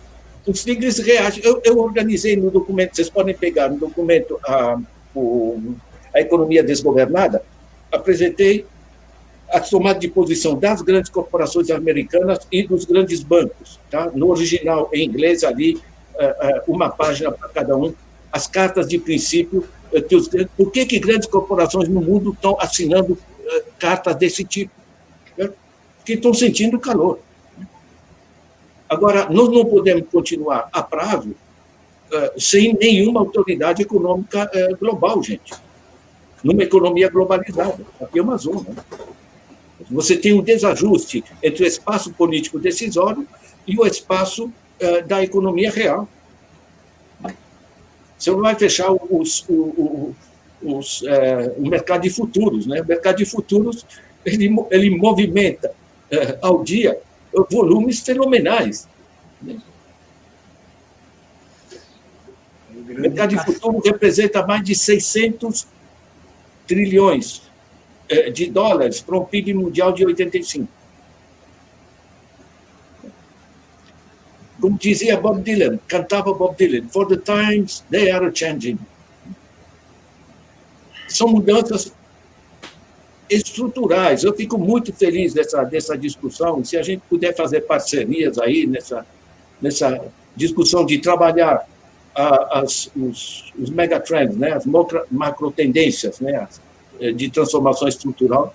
os Stiglitz reagem. Eu organizei no documento, vocês podem pegar no documento a economia desgovernada, apresentei a tomada de posição das grandes corporações americanas e dos grandes bancos. Tá? No original, em inglês, ali, uma página para cada um, as cartas de princípio. Por que grandes corporações no mundo estão assinando cartas desse tipo? Porque estão sentindo calor. Agora, nós não podemos continuar a prazo sem nenhuma autoridade econômica global, gente. Numa economia globalizada. Aqui é uma zona. Você tem um desajuste entre o espaço político decisório e o espaço da economia real. Você não vai fechar o mercado de futuros. Né? O mercado de futuros ele movimenta ao dia volumes fenomenais. O mercado de futuro representa mais de 600 trilhões de dólares para um PIB mundial de 85. Como dizia Bob Dylan, cantava Bob Dylan, for the times they are changing. São mudanças estruturais. Eu fico muito feliz dessa discussão. Se a gente puder fazer parcerias aí nessa discussão de trabalhar os megatrends, né, as macro tendências, né, de transformação estrutural,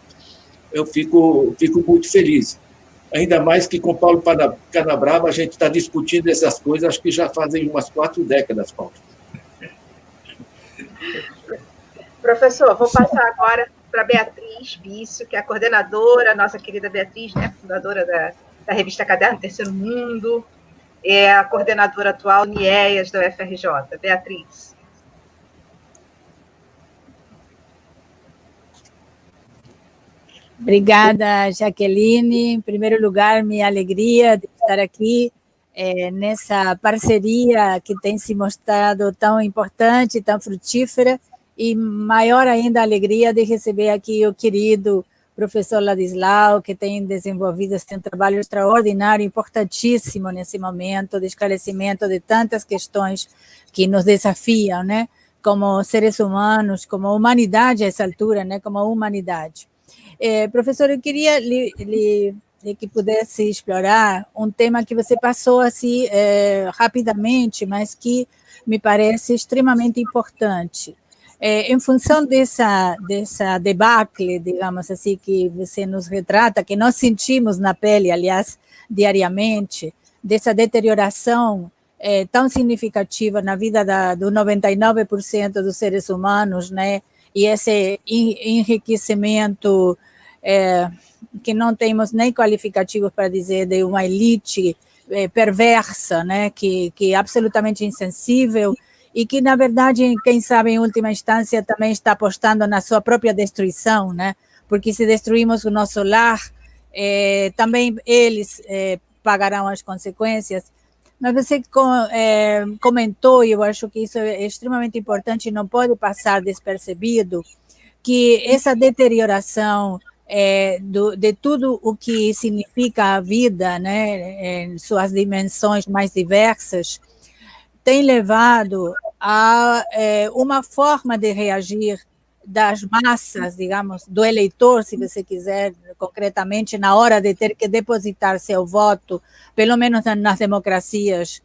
eu fico muito feliz. Ainda mais que com Paulo Canabrava a gente está discutindo essas coisas, acho que já fazem umas 4 décadas, Paulo. Professor, vou passar agora para Beatriz Bício, que é a coordenadora, nossa querida Beatriz, né, fundadora da revista Caderno Terceiro Mundo, é a coordenadora atual NIEAS da UFRJ. Beatriz. Obrigada, Jaqueline. Em primeiro lugar, minha alegria de estar aqui nessa parceria que tem se mostrado tão importante, tão frutífera, e maior ainda a alegria de receber aqui o querido professor Ladislau, que tem desenvolvido um trabalho extraordinário, importantíssimo nesse momento de esclarecimento de tantas questões que nos desafiam, né? Como seres humanos, como humanidade a essa altura, né? Como humanidade. Professor, eu queria que pudesse explorar um tema que você passou assim rapidamente, mas que me parece extremamente importante. Em função dessa debacle, digamos assim, que você nos retrata, que nós sentimos na pele, aliás, diariamente, dessa deterioração tão significativa na vida do 99% dos seres humanos, né? E esse enriquecimento que não temos nem qualificativos para dizer de uma elite perversa, né? Que é absolutamente insensível, e que, na verdade, quem sabe, em última instância, também está apostando na sua própria destruição, né? Porque se destruirmos o nosso lar, também eles pagarão as consequências. Mas você comentou, e eu acho que isso é extremamente importante e não pode passar despercebido, que essa deterioração de tudo o que significa a vida, né, em suas dimensões mais diversas, tem levado a uma forma de reagir das massas, digamos, do eleitor, se você quiser, concretamente, na hora de ter que depositar seu voto, pelo menos nas democracias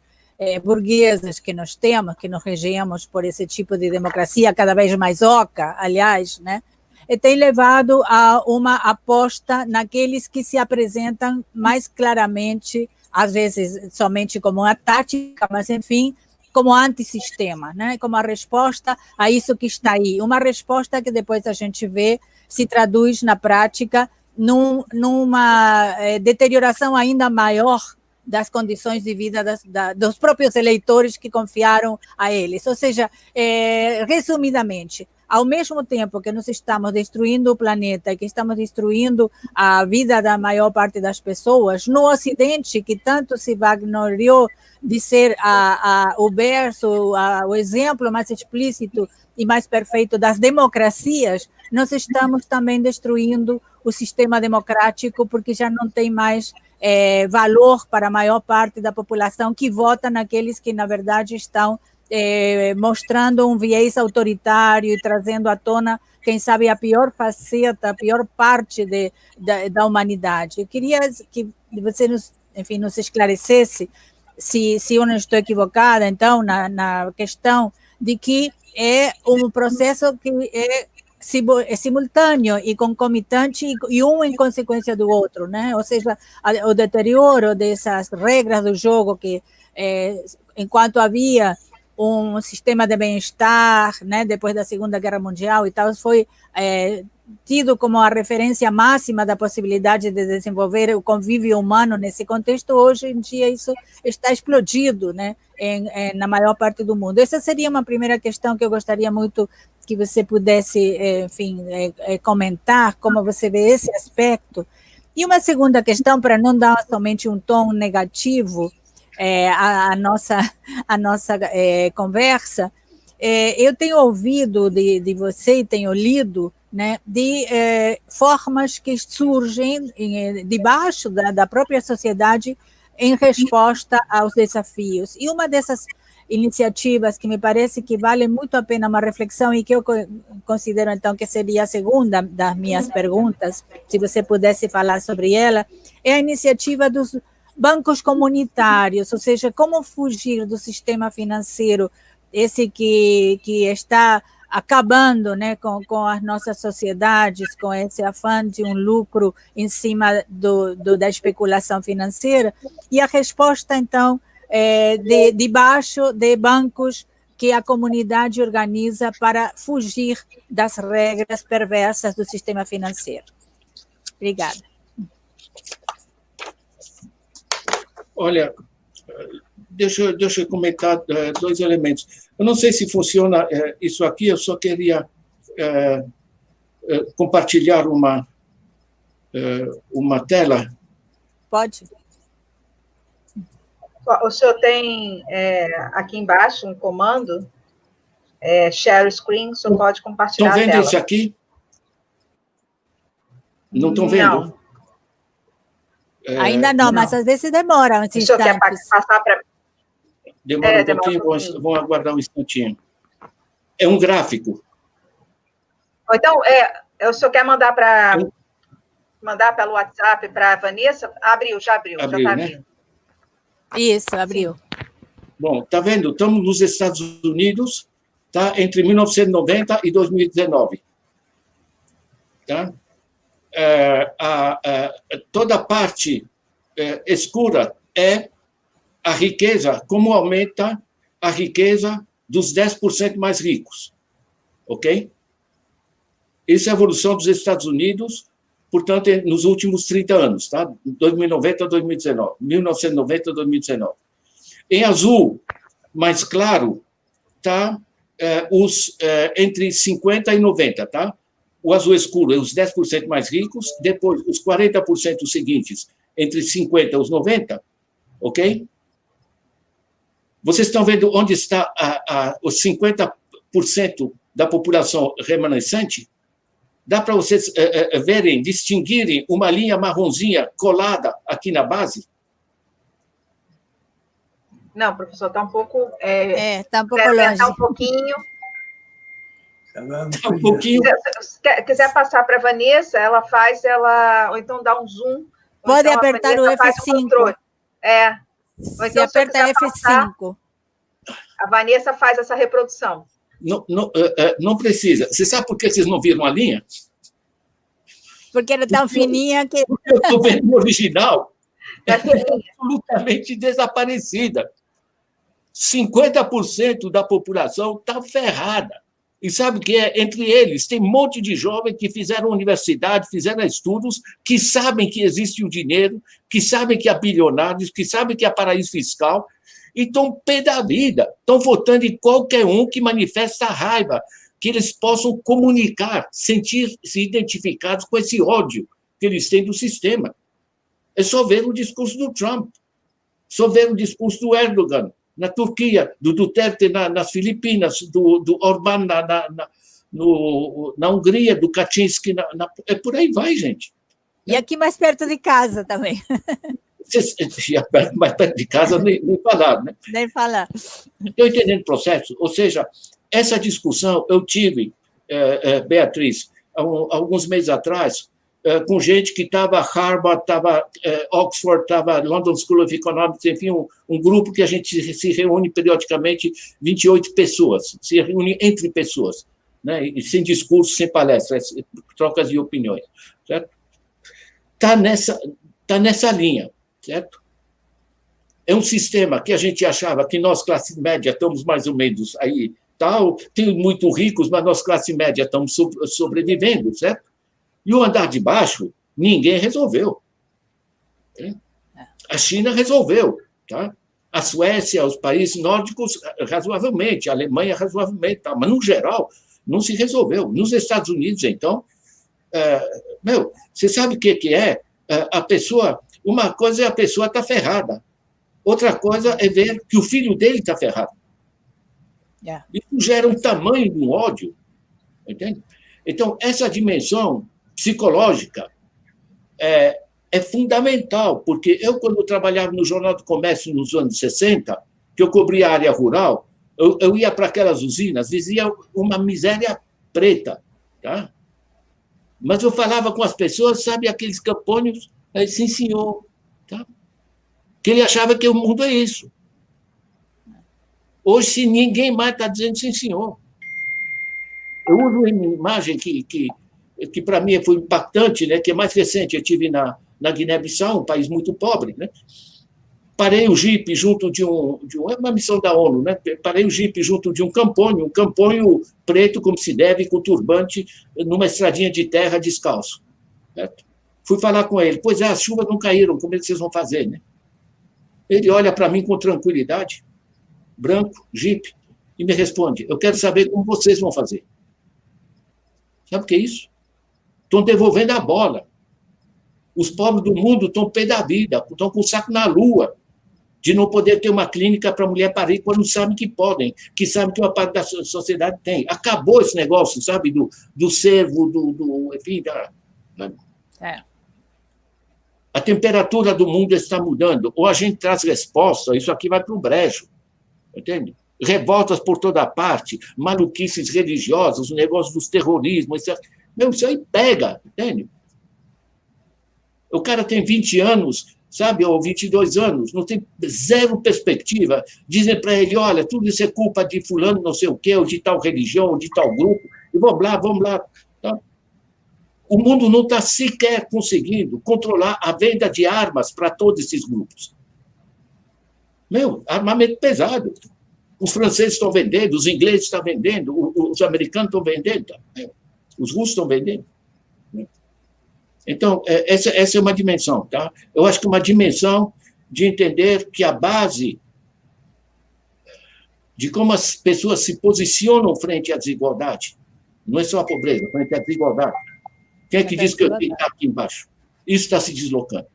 burguesas que nós temos, que nos regemos por esse tipo de democracia cada vez mais oca, aliás, né? E tem levado a uma aposta naqueles que se apresentam mais claramente, às vezes somente como uma tática, mas, enfim, como antissistema, né? Como a resposta a isso que está aí. Uma resposta que depois a gente vê se traduz na prática numa deterioração ainda maior das condições de vida dos próprios eleitores que confiaram a eles. Ou seja, resumidamente, ao mesmo tempo que nós estamos destruindo o planeta e que estamos destruindo a vida da maior parte das pessoas, no Ocidente, que tanto se vangloriou de ser o berço, o exemplo mais explícito e mais perfeito das democracias, nós estamos também destruindo o sistema democrático, porque já não tem mais valor para a maior parte da população que vota naqueles que, na verdade, estão mostrando um viés autoritário e trazendo à tona, quem sabe, a pior faceta, a pior parte da humanidade. Eu queria que você nos esclarecesse se eu não estou equivocada, então, na questão de que é um processo que é simultâneo e concomitante e um em consequência do outro, né? Ou seja, o deterioro dessas regras do jogo que, enquanto havia um sistema de bem-estar, né, depois da Segunda Guerra Mundial e tal, foi tido como a referência máxima da possibilidade de desenvolver o convívio humano nesse contexto. Hoje em dia isso está explodido, né, na maior parte do mundo. Essa seria uma primeira questão que eu gostaria muito que você pudesse, enfim, comentar, como você vê esse aspecto. E uma segunda questão, para não dar somente um tom negativo a nossa conversa, eu tenho ouvido de você e tenho lido, né, de formas que surgem debaixo da própria sociedade em resposta aos desafios. E uma dessas iniciativas que me parece que vale muito a pena uma reflexão e que eu considero, então, que seria a segunda das minhas perguntas, se você pudesse falar sobre ela, é a iniciativa dos bancos comunitários, ou seja, como fugir do sistema financeiro, esse que está acabando, né, com as nossas sociedades, com esse afã de um lucro em cima da especulação financeira, e a resposta, então, debaixo de bancos que a comunidade organiza para fugir das regras perversas do sistema financeiro. Obrigada. Olha, deixa eu comentar dois elementos. Eu não sei se funciona isso aqui, eu só queria compartilhar uma tela. Pode. O senhor tem aqui embaixo um comando, share screen, o senhor pode compartilhar a tela. Estão vendo isso aqui? Não estão vendo? Não. Ainda não, mas às vezes demora uns instantes. O senhor quer passar para... Demora um pouquinho, vamos aguardar um instantinho. É um gráfico. Então, o senhor quer mandar pelo WhatsApp para a Vanessa? Já abriu, já está né? abrindo. Isso, abriu. Bom, está vendo? Estamos nos Estados Unidos, tá? Entre 1990 e 2019. Tá? Toda a parte escura é a riqueza, como aumenta a riqueza dos 10% mais ricos. Ok? Essa é a evolução dos Estados Unidos, portanto, nos últimos 30 anos, tá? 2090 a 2019, 1990 a 2019. Em azul, mais claro, tá? Os entre 50 e 90, tá? O azul escuro é os 10% mais ricos, depois os 40% seguintes, entre 50 e os 90, ok? Vocês estão vendo onde está os 50% da população remanescente? Dá para vocês verem, distinguirem uma linha marronzinha colada aqui na base? Não, professor, está um pouco... Está um pouco longe. Um pouquinho. Um pouquinho. Se quiser passar para a Vanessa, ou então dá um zoom. Pode então apertar o F5. Ou então, se aperta F5. A Vanessa faz essa reprodução. Não precisa. Você sabe por que vocês não viram a linha? Porque ela é tão fininha que... Porque eu estou vendo o original. É absolutamente desaparecida. 50% da população está ferrada. E sabe o que é? Entre eles, tem um monte de jovens que fizeram universidade, fizeram estudos, que sabem que existe o dinheiro, que sabem que há bilionários, que sabem que há paraíso fiscal, e estão pé da vida, estão votando em qualquer um que manifesta raiva, que eles possam comunicar, sentir-se identificados com esse ódio que eles têm do sistema. É só ver o discurso do Trump, só ver o discurso do Erdogan na Turquia, do Duterte nas Filipinas, do Orbán na Hungria, do Kaczynski, por aí vai, gente. E aqui mais perto de casa também. Mais perto de casa, nem falar, né? Nem falar. Estou entendendo o processo? Ou seja, essa discussão eu tive, Beatriz, alguns meses atrás, com gente que estava Harvard, estava Oxford, estava London School of Economics, enfim, um grupo que a gente se reúne periodicamente, 28 pessoas, se reúne entre pessoas, né? E sem discurso, sem palestras, trocas de opiniões, certo? Tá nessa linha, certo? É um sistema que a gente achava que nós, classe média, estamos mais ou menos aí, tal, tem muito ricos, mas nós, classe média, estamos sobrevivendo, certo? E o andar de baixo, ninguém resolveu. A China resolveu, tá? A Suécia, os países nórdicos, razoavelmente, a Alemanha, razoavelmente, tá? Mas, no geral, não se resolveu. Nos Estados Unidos, então, você sabe o que é? A pessoa, uma coisa é a pessoa estar ferrada, outra coisa é ver que o filho dele está ferrado. Isso gera um tamanho de um ódio, entende? Então, essa dimensão psicológica é fundamental, porque eu, quando trabalhava no Jornal do Comércio nos anos 60, que eu cobria a área rural, eu ia para aquelas usinas, dizia uma miséria preta, tá? Mas eu falava com as pessoas, sabe, aqueles campônios, sim, senhor, tá? Que ele achava que o mundo é isso. Hoje, se ninguém mais está dizendo sim, senhor. Eu uso uma imagem que para mim foi impactante, né, que é mais recente. Eu estive na Guiné-Bissau, um país muito pobre, né? Parei o jipe junto de é uma missão da ONU, né? Parei o jipe junto de um camponho preto, como se deve, com turbante, numa estradinha de terra, descalço. Certo? Fui falar com ele. Pois é, as chuvas não caíram, como é que vocês vão fazer, né? Ele olha para mim com tranquilidade, branco, jipe, e me responde: eu quero saber como vocês vão fazer. Sabe o que é isso? Estão devolvendo a bola. Os pobres do mundo estão pé da vida, estão com o saco na lua, de não poder ter uma clínica para mulher parir quando sabem que podem, que sabem que uma parte da sociedade tem. Acabou esse negócio, sabe, do servo, enfim, A temperatura do mundo está mudando. Ou a gente traz resposta, isso aqui vai para o brejo, entende? Revoltas por toda parte, maluquices religiosas, o negócio dos terrorismos, isso aí pega, entende? O cara tem 20 anos, sabe, ou 22 anos, não tem zero perspectiva. Dizem para ele: olha, tudo isso é culpa de fulano, não sei o quê, ou de tal religião, ou de tal grupo, e vamos lá. Tá? O mundo não está sequer conseguindo controlar a venda de armas para todos esses grupos. Armamento pesado. Os franceses estão vendendo, os ingleses estão vendendo, os americanos estão vendendo, tá? Os russos estão vendendo. Então, essa é uma dimensão. Tá? Eu acho que uma dimensão de entender que a base de como as pessoas se posicionam frente à desigualdade, não é só a pobreza, frente à desigualdade. Quem é que diz que está aqui embaixo? Isso está se deslocando.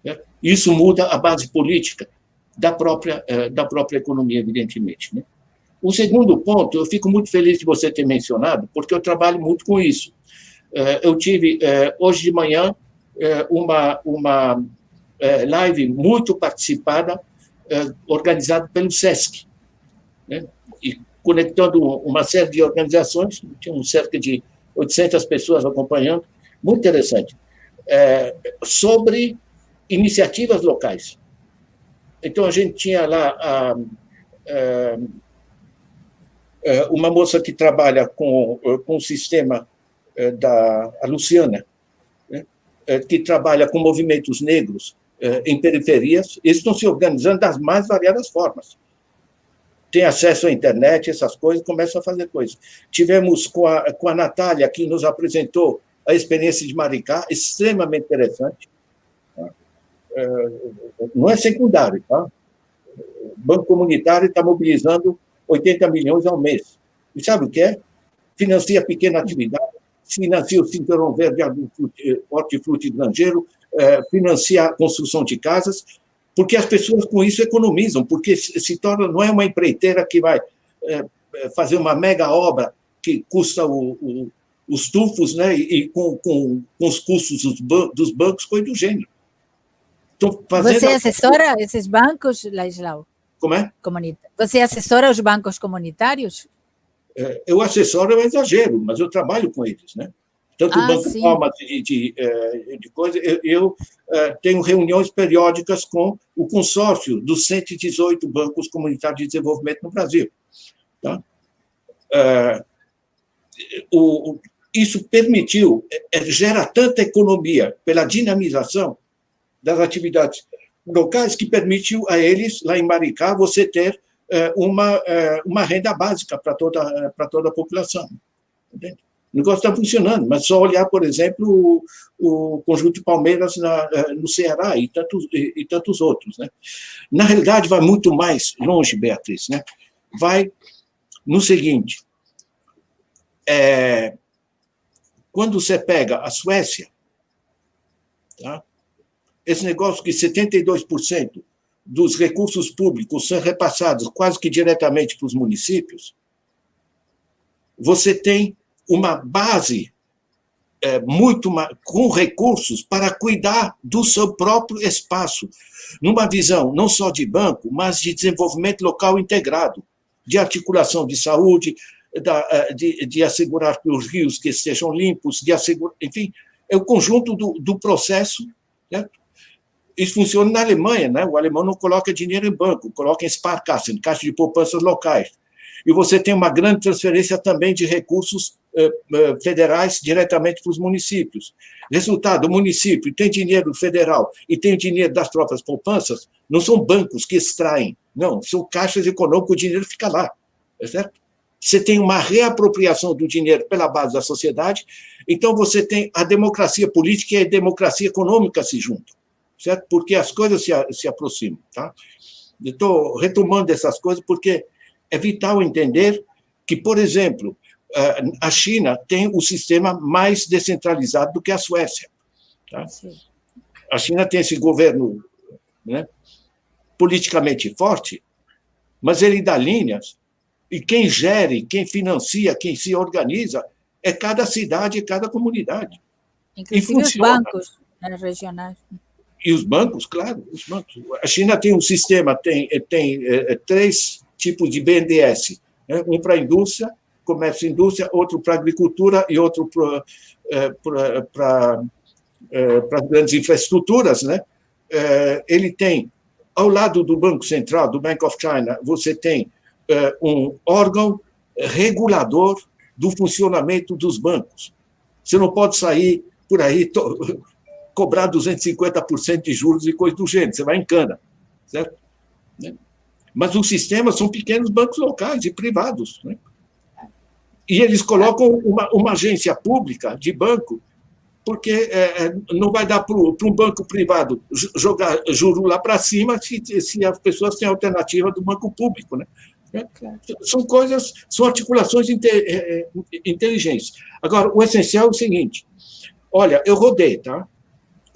Né? Isso muda a base política da própria economia, evidentemente. Né? O segundo ponto, eu fico muito feliz de você ter mencionado, porque eu trabalho muito com isso. Eu tive, hoje de manhã, uma live muito participada, organizada pelo SESC, né? E conectando uma série de organizações, tinha cerca de 800 pessoas acompanhando, muito interessante, sobre iniciativas locais. Então, a gente tinha lá uma moça que trabalha com o sistema a Luciana, né, que trabalha com movimentos negros em periferias. Eles estão se organizando das mais variadas formas. Tem acesso à internet, essas coisas, começam a fazer coisas. Tivemos com a Natália, que nos apresentou a experiência de Maricá, extremamente interessante. Tá? Não é secundário, tá? O Banco Comunitário está mobilizando 80 milhões ao mês. E sabe o que é? Financia pequena atividade, financia o Cinturão Verde, hortifruti granjeiro, financia a construção de casas, porque as pessoas com isso economizam, porque se torna, não é uma empreiteira que vai fazer uma mega obra que custa os tufos, né, e com os custos dos bancos, coisa do gênero. Você assessora esses bancos, Laislau? Como é? Você assessora os bancos comunitários? Eu assessoro é um exagero, mas eu trabalho com eles, né? Tanto o Banco Palmas de coisa, eu tenho reuniões periódicas com o consórcio dos 118 bancos comunitários de desenvolvimento no Brasil. Tá? Isso permitiu, gera tanta economia pela dinamização das atividades locais que permitiu a eles, lá em Maricá, você ter uma renda básica para toda a população. Entende? O negócio está funcionando, mas só olhar, por exemplo, o Conjunto de Palmeiras no Ceará e tantos outros. Né? Na realidade, vai muito mais longe, Beatriz. Né? Vai no seguinte, quando você pega a Suécia, tá? Esse negócio que 72% dos recursos públicos são repassados quase que diretamente para os municípios, você tem uma base com recursos para cuidar do seu próprio espaço, numa visão não só de banco, mas de desenvolvimento local integrado, de articulação de saúde, de assegurar que os rios que estejam limpos, enfim, é o conjunto do processo, né? Isso funciona na Alemanha, né? O alemão não coloca dinheiro em banco, coloca em Sparkassen, caixa de poupanças locais. E você tem uma grande transferência também de recursos federais diretamente para os municípios. Resultado, o município tem dinheiro federal e tem dinheiro das próprias poupanças, não são bancos que extraem, não, são caixas econômicas, o dinheiro fica lá, certo? Você tem uma reapropriação do dinheiro pela base da sociedade, então você tem a democracia política e a democracia econômica se juntam, certo? Porque as coisas se aproximam, tá? Eu estou retomando essas coisas porque é vital entender que, por exemplo, a China tem o sistema mais descentralizado do que a Suécia. Tá? A China tem esse governo, né, politicamente forte, mas ele dá linhas, e quem gere, quem financia, quem se organiza é cada cidade e cada comunidade. Inclusive os bancos regionais. E os bancos, claro, os bancos. A China tem um sistema, tem 3 tipos de BNDES, né? Um para a indústria, comércio e indústria, outro para a agricultura e outro para as grandes infraestruturas, né? Ele tem, ao lado do Banco Central, do Bank of China, você tem um órgão regulador do funcionamento dos bancos. Você não pode sair por aí cobrar 250% de juros e coisa do gênero, você vai em cana, certo? Mas os sistemas são pequenos bancos locais e privados, né? E eles colocam uma agência pública de banco, porque não vai dar para um banco privado jogar juro lá para cima se as pessoas têm a alternativa do banco público, né? São articulações inteligentes. Agora, o essencial é o seguinte: olha, eu rodei, tá?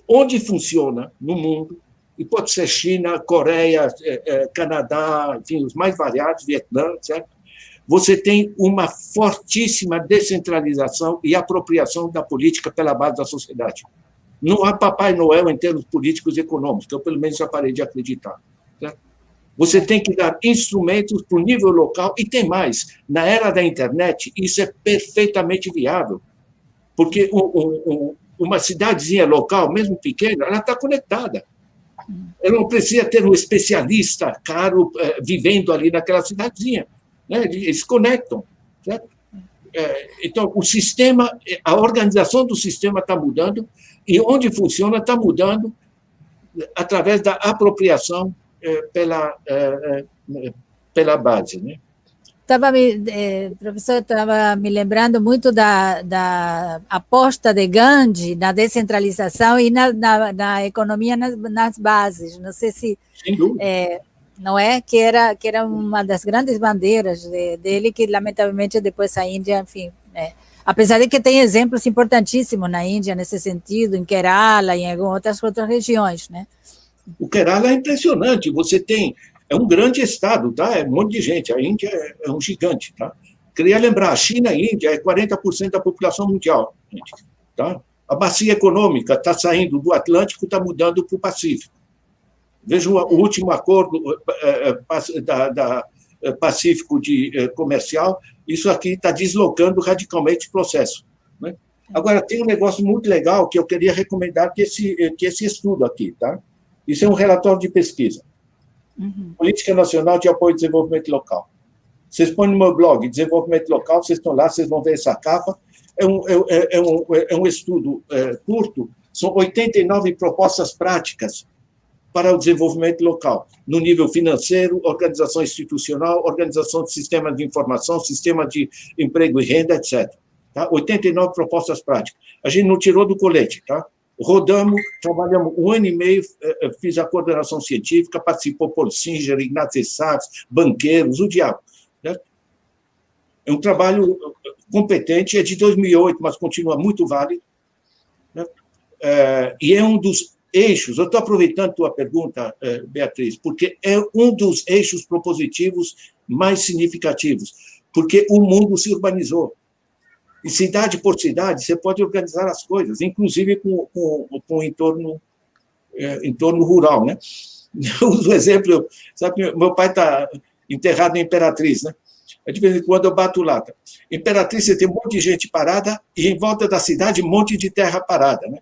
Onde funciona no mundo, e pode ser China, Coreia, Canadá, enfim, os mais variados, Vietnã, certo? Você tem uma fortíssima descentralização e apropriação da política pela base da sociedade. Não há Papai Noel em termos políticos e econômicos, que eu, pelo menos, já parei de acreditar. Certo? Você tem que dar instrumentos para o nível local, e tem mais. Na era da internet, isso é perfeitamente viável, porque uma cidadezinha local, mesmo pequena, ela está conectada. Ela não precisa ter um especialista caro vivendo ali naquela cidadezinha. Né? Eles conectam. Certo? Então, o sistema, a organização do sistema está mudando, e onde funciona está mudando através da apropriação pela base. Né? Professor, estava me lembrando muito da aposta de Gandhi na descentralização e na economia nas bases. Não sei se... Sem dúvida. Não é? Que era uma das grandes bandeiras dele, que lamentavelmente depois a Índia, enfim... apesar de que tem exemplos importantíssimos na Índia nesse sentido, em Kerala e em algumas outras regiões, né? O Kerala é impressionante. Você tem... É um grande estado, tá? É um monte de gente. A Índia é um gigante, tá? Queria lembrar, a China e a Índia é 40% da população mundial, gente, tá? A bacia econômica está saindo do Atlântico, está mudando para o Pacífico. Veja o último acordo da Pacífico comercial, isso aqui está deslocando radicalmente o processo. Né? Agora, tem um negócio muito legal que eu queria recomendar, que esse estudo aqui, tá? Isso é um relatório de pesquisa. Política Nacional de Apoio ao Desenvolvimento Local. Vocês põem no meu blog, Desenvolvimento Local, vocês estão lá, vocês vão ver essa capa. É um estudo curto, são 89 propostas práticas para o desenvolvimento local, no nível financeiro, organização institucional, organização de sistemas de informação, sistema de emprego e renda, etc. Tá? 89 propostas práticas. A gente não tirou do colete, tá? Rodamos, trabalhamos 1 ano e meio, fiz a coordenação científica, participou Paul Singer, Ignatius Sachs, banqueiros, o diabo. Né? É um trabalho competente, é de 2008, mas continua muito válido. Né? E é um dos eixos, eu estou aproveitando a tua pergunta, Beatriz, porque é um dos eixos propositivos mais significativos, porque o mundo se urbanizou. E cidade por cidade, você pode organizar as coisas, inclusive com o entorno rural, né? Eu uso o exemplo, sabe, meu pai está enterrado em Imperatriz, né? De vez em quando eu bato lata. Imperatriz, você tem um monte de gente parada e em volta da cidade um monte de terra parada, né?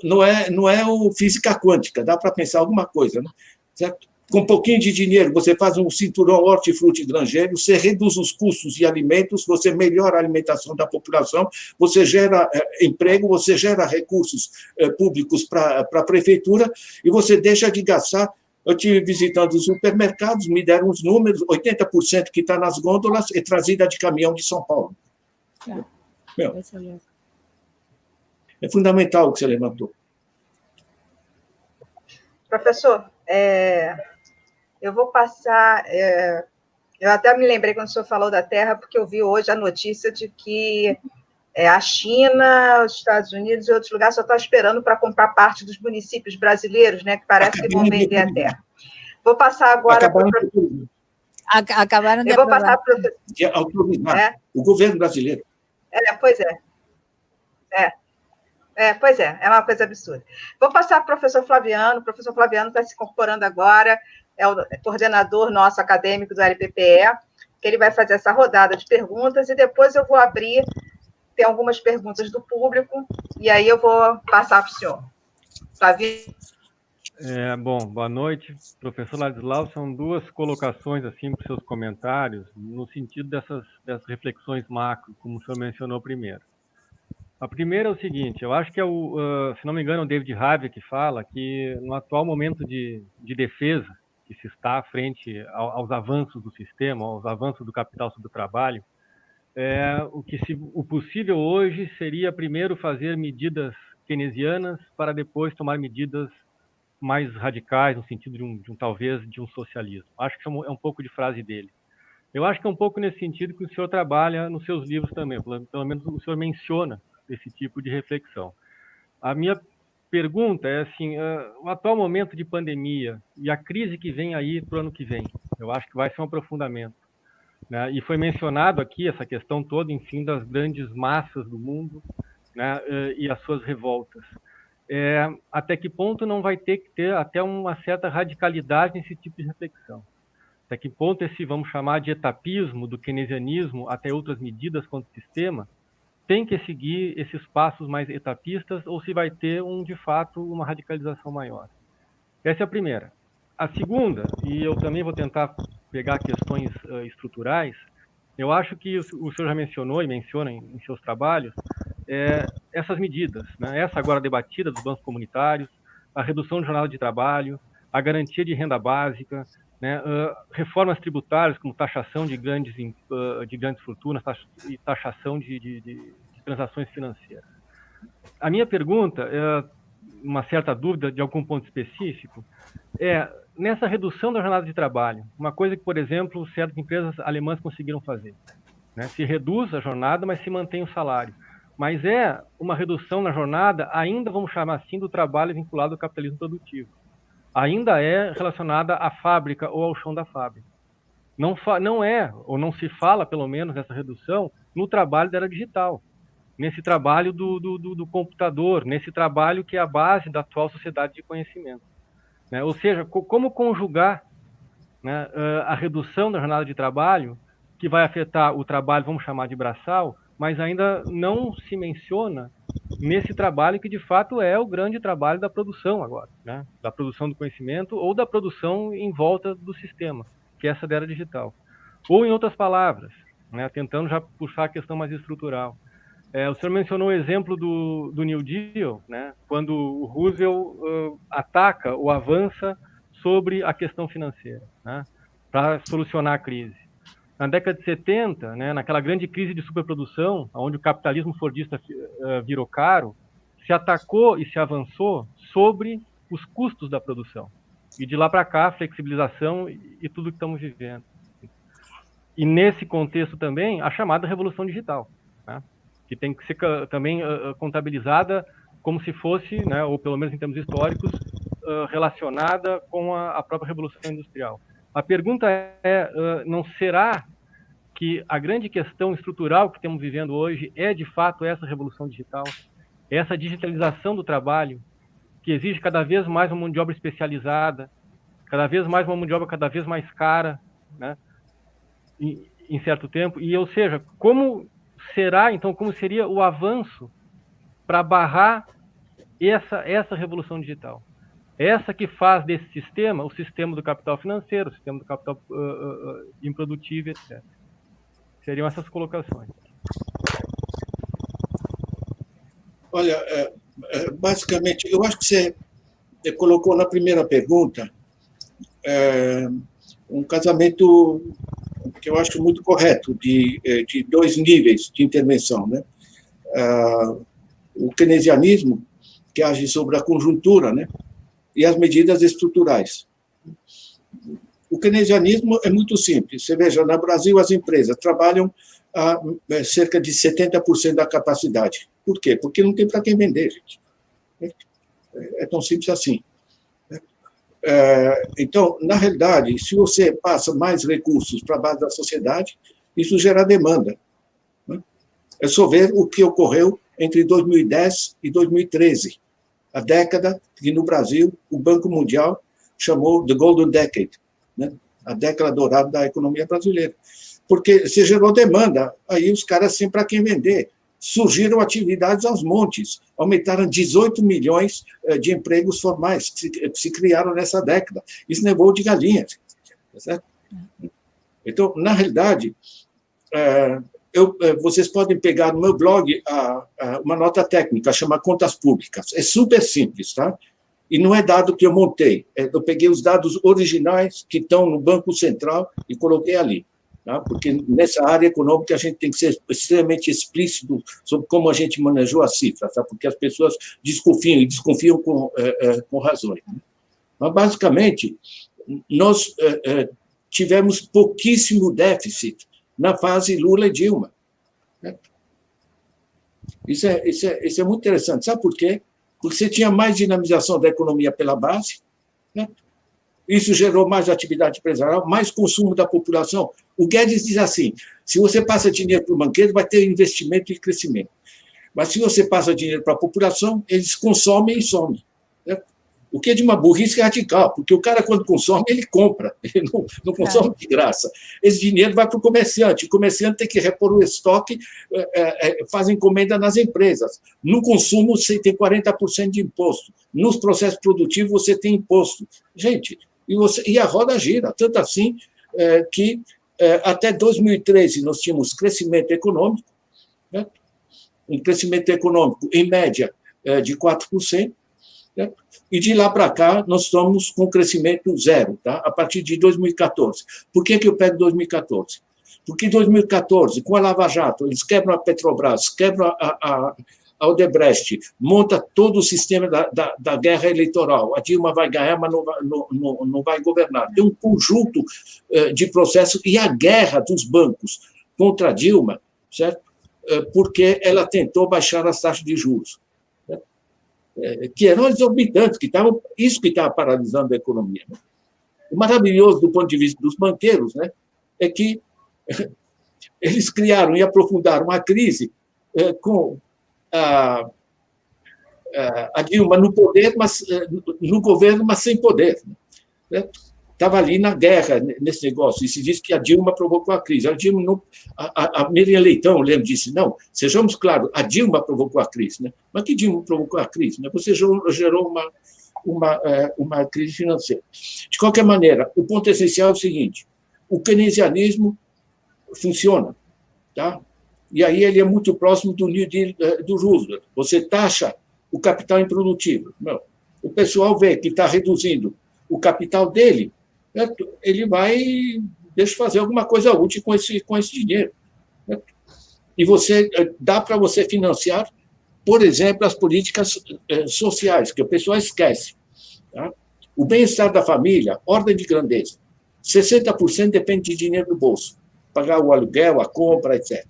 Não é o física quântica, dá para pensar alguma coisa, né? Certo? Com um pouquinho de dinheiro, você faz um cinturão hortifruti granjeiro, você reduz os custos de alimentos, você melhora a alimentação da população, você gera emprego, você gera recursos públicos para a prefeitura e você deixa de gastar. Eu estive visitando os supermercados, me deram os números, 80% que está nas gôndolas é trazida de caminhão de São Paulo. É fundamental o que você levantou. Professor, eu vou passar... eu até me lembrei quando o senhor falou da Terra, porque eu vi hoje a notícia de que a China, os Estados Unidos e outros lugares só estão esperando para comprar parte dos municípios brasileiros, né, que parece que vão vender a terra. Vou passar agora... Acabaram de eu vou passar para o governo brasileiro. Pois é. Pois é uma coisa absurda. Vou passar para o professor Flaviano. O professor Flaviano está se incorporando agora, é o coordenador nosso acadêmico do LPPE, que ele vai fazer essa rodada de perguntas e depois eu vou abrir, tem algumas perguntas do público, e aí eu vou passar para o senhor. Flaviano. Bom, boa noite. Professor Ladislau, são duas colocações assim para os seus comentários, no sentido dessas reflexões macro, como o senhor mencionou primeiro. A primeira é o seguinte, eu acho que se não me engano, é o David Harvey que fala que no atual momento de defesa que se está frente aos avanços do sistema, aos avanços do capital sobre o trabalho, o possível hoje seria primeiro fazer medidas keynesianas para depois tomar medidas mais radicais, no sentido talvez de um socialismo. Acho que é um pouco de frase dele. Eu acho que é um pouco nesse sentido que o senhor trabalha nos seus livros também, pelo menos o senhor menciona esse tipo de reflexão. A minha pergunta é assim, o atual momento de pandemia e a crise que vem aí para o ano que vem, eu acho que vai ser um aprofundamento, né? E foi mencionado aqui essa questão toda, enfim, das grandes massas do mundo, né? E as suas revoltas. Até que ponto não vai ter que ter até uma certa radicalidade nesse tipo de reflexão? Até que ponto esse, vamos chamar de etapismo, do keynesianismo, até outras medidas contra o sistema, tem que seguir esses passos mais etapistas ou se vai ter, de fato, uma radicalização maior? Essa é a primeira. A segunda, e eu também vou tentar pegar questões estruturais, eu acho que o senhor já mencionou e menciona em seus trabalhos essas medidas, né? Essa agora debatida dos bancos comunitários, a redução de jornada de trabalho, a garantia de renda básica, né? Reformas tributárias como taxação de grandes fortunas e taxação de transações financeiras. A minha pergunta, uma certa dúvida de algum ponto específico, nessa redução da jornada de trabalho, uma coisa que, por exemplo, certas empresas alemãs conseguiram fazer, né? Se reduz a jornada, mas se mantém o salário. Mas é uma redução na jornada, ainda vamos chamar assim, do trabalho vinculado ao capitalismo produtivo. Ainda é relacionada à fábrica ou ao chão da fábrica. Não é, ou não se fala, pelo menos, nessa redução, no trabalho da era digital, nesse trabalho do computador, nesse trabalho que é a base da atual sociedade de conhecimento, né? Ou seja, como conjugar, né, a redução da jornada de trabalho, que vai afetar o trabalho, vamos chamar de braçal, mas ainda não se menciona nesse trabalho que, de fato, é o grande trabalho da produção agora, né? Da produção do conhecimento ou da produção em volta do sistema, que é essa da era digital. Ou, em outras palavras, né, tentando já puxar a questão mais estrutural, o senhor mencionou o exemplo do New Deal, né, quando o Roosevelt ataca ou avança sobre a questão financeira, né, para solucionar a crise. Na década de 70, né, naquela grande crise de superprodução, onde o capitalismo fordista virou caro, se atacou e se avançou sobre os custos da produção. E de lá para cá, flexibilização e tudo que estamos vivendo. E nesse contexto também, a chamada revolução digital, né, que tem que ser também contabilizada como se fosse, né, ou pelo menos em termos históricos, relacionada com a própria revolução industrial. A pergunta não será que a grande questão estrutural que estamos vivendo hoje é, de fato, essa revolução digital, essa digitalização do trabalho, que exige cada vez mais uma mão de obra especializada, cada vez mais uma mão de obra cada vez mais cara, né, em certo tempo. E, ou seja, como seria o avanço para barrar essa revolução digital? Essa que faz desse sistema o sistema do capital financeiro, o sistema do capital improdutivo, etc. Seriam essas colocações. Olha, basicamente, eu acho que você colocou na primeira pergunta um casamento que eu acho muito correto, de dois níveis de intervenção, né? O keynesianismo, que age sobre a conjuntura, né? E as medidas estruturais. O keynesianismo é muito simples. Você veja, no Brasil, as empresas trabalham a cerca de 70% da capacidade. Por quê? Porque não tem para quem vender, gente. É tão simples assim. Então, na realidade, se você passa mais recursos para a base da sociedade, isso gera demanda. É só ver o que ocorreu entre 2010 e 2013, a década que, no Brasil, o Banco Mundial chamou de Golden Decade, né? A década dourada da economia brasileira. Porque se gerou demanda, aí os caras sempre para quem vender. Surgiram atividades aos montes, aumentaram 18 milhões de empregos formais que se criaram nessa década. Isso não é voo de galinha. Certo? Então, na realidade, vocês podem pegar no meu blog uma nota técnica, chama Contas Públicas. É super simples, tá? E não é dado que eu montei. Eu peguei os dados originais que estão no Banco Central e coloquei ali. Tá? Porque nessa área econômica a gente tem que ser extremamente explícito sobre como a gente manejou as cifras, tá? Porque as pessoas desconfiam, e desconfiam com razões. Né? Mas, basicamente, nós tivemos pouquíssimo déficit na fase Lula e Dilma. Né? Isso é muito interessante. Sabe por quê? Porque você tinha mais dinamização da economia pela base, né? Isso gerou mais atividade empresarial, mais consumo da população. O Guedes diz assim, se você passa dinheiro para o banqueiro, vai ter investimento e crescimento. Mas se você passa dinheiro para a população, eles consomem e somem. Né? O que é de uma burrice radical, porque o cara, quando consome, ele compra, ele não consome de graça. Esse dinheiro vai para o comerciante tem que repor o estoque, faz encomenda nas empresas. No consumo, você tem 40% de imposto. Nos processos produtivos, você tem imposto. Gente, e a roda gira, tanto assim que até 2013 nós tínhamos crescimento econômico, né? Um crescimento econômico, em média, de 4%, né? E de lá para cá nós estamos com crescimento zero, tá? A partir de 2014. Por que eu pego 2014? Porque em 2014, com a Lava Jato, eles quebram a Petrobras, quebram a Odebrecht, monta todo o sistema da guerra eleitoral. A Dilma vai ganhar, mas não vai governar. Tem um conjunto de processos, e a guerra dos bancos contra a Dilma, certo? Porque ela tentou baixar as taxas de juros, certo? Que eram exorbitantes, isso que estava paralisando a economia. Né? O maravilhoso do ponto de vista dos banqueiros, né, é que eles criaram e aprofundaram a crise com a Dilma no poder, mas no governo, mas sem poder. Né? Estava ali na guerra, nesse negócio, e se diz que a Dilma provocou a crise. A Miriam Leitão, lembro, disse, não, sejamos claros, a Dilma provocou a crise. Né? Mas que Dilma provocou a crise? Né? Você gerou uma crise financeira. De qualquer maneira, o ponto essencial é o seguinte, o keynesianismo funciona, tá? E aí ele é muito próximo do New Deal do Roosevelt. Você taxa o capital improdutivo. Não. O pessoal vê que está reduzindo o capital dele, certo? Ele deixa fazer alguma coisa útil com esse dinheiro. Certo? E dá para você financiar, por exemplo, as políticas sociais, que o pessoal esquece. Tá? O bem-estar da família, ordem de grandeza. 60% depende de dinheiro do bolso. Pagar o aluguel, a compra, etc.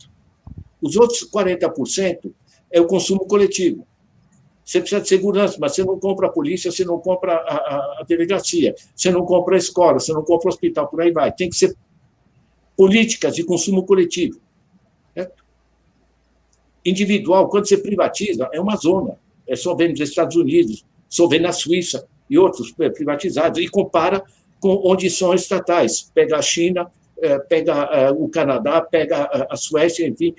Os outros 40% é o consumo coletivo. Você precisa de segurança, mas você não compra a polícia, você não compra a delegacia, você não compra a escola, você não compra o hospital, por aí vai. Tem que ser políticas de consumo coletivo. Certo? Individual, quando você privatiza, é uma zona. É só ver nos Estados Unidos, só ver na Suíça e outros privatizados, e compara com onde são estatais. Pega a China, pega o Canadá, pega a Suécia, enfim,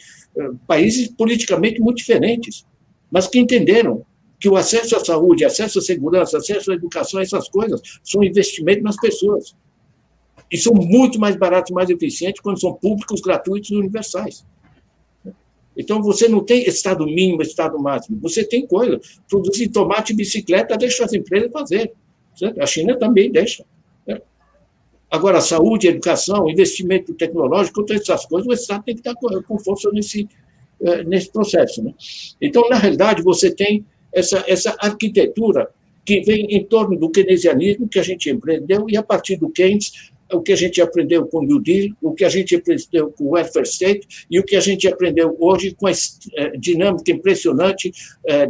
países politicamente muito diferentes, mas que entenderam que o acesso à saúde, acesso à segurança, acesso à educação, essas coisas, são investimento nas pessoas. E são muito mais baratos, mais eficientes quando são públicos, gratuitos e universais. Então, você não tem estado mínimo, estado máximo. Você tem coisa. Produzir tomate e bicicleta, deixa as empresas fazer. Certo? A China também deixa. Certo? Agora, saúde, educação, investimento tecnológico, todas essas coisas, o Estado tem que estar com força nesse processo. Né? Então, na realidade, você tem essa arquitetura que vem em torno do keynesianismo que a gente empreendeu, e a partir do Keynes, o que a gente aprendeu com o New Deal, o que a gente aprendeu com o Welfare State e o que a gente aprendeu hoje com a dinâmica impressionante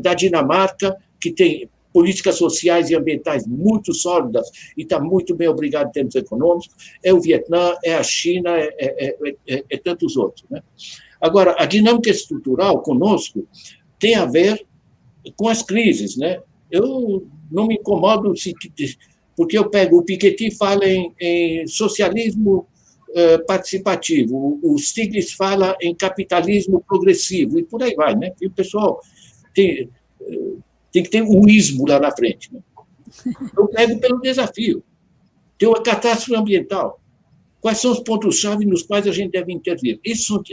da Dinamarca, que tem políticas sociais e ambientais muito sólidas e está muito bem obrigado em termos econômicos, é o Vietnã, é a China, é tantos outros. Né? Agora, a dinâmica estrutural conosco tem a ver com as crises. Né? Eu não me incomodo porque eu pego o Piketty fala em socialismo participativo, o Stiglitz fala em capitalismo progressivo, e por aí vai. Né? E o pessoal tem que ter um ismo lá na frente. Né? Eu pego pelo desafio. Tem uma catástrofe ambiental. Quais são os pontos-chave nos quais a gente deve intervir? Isso são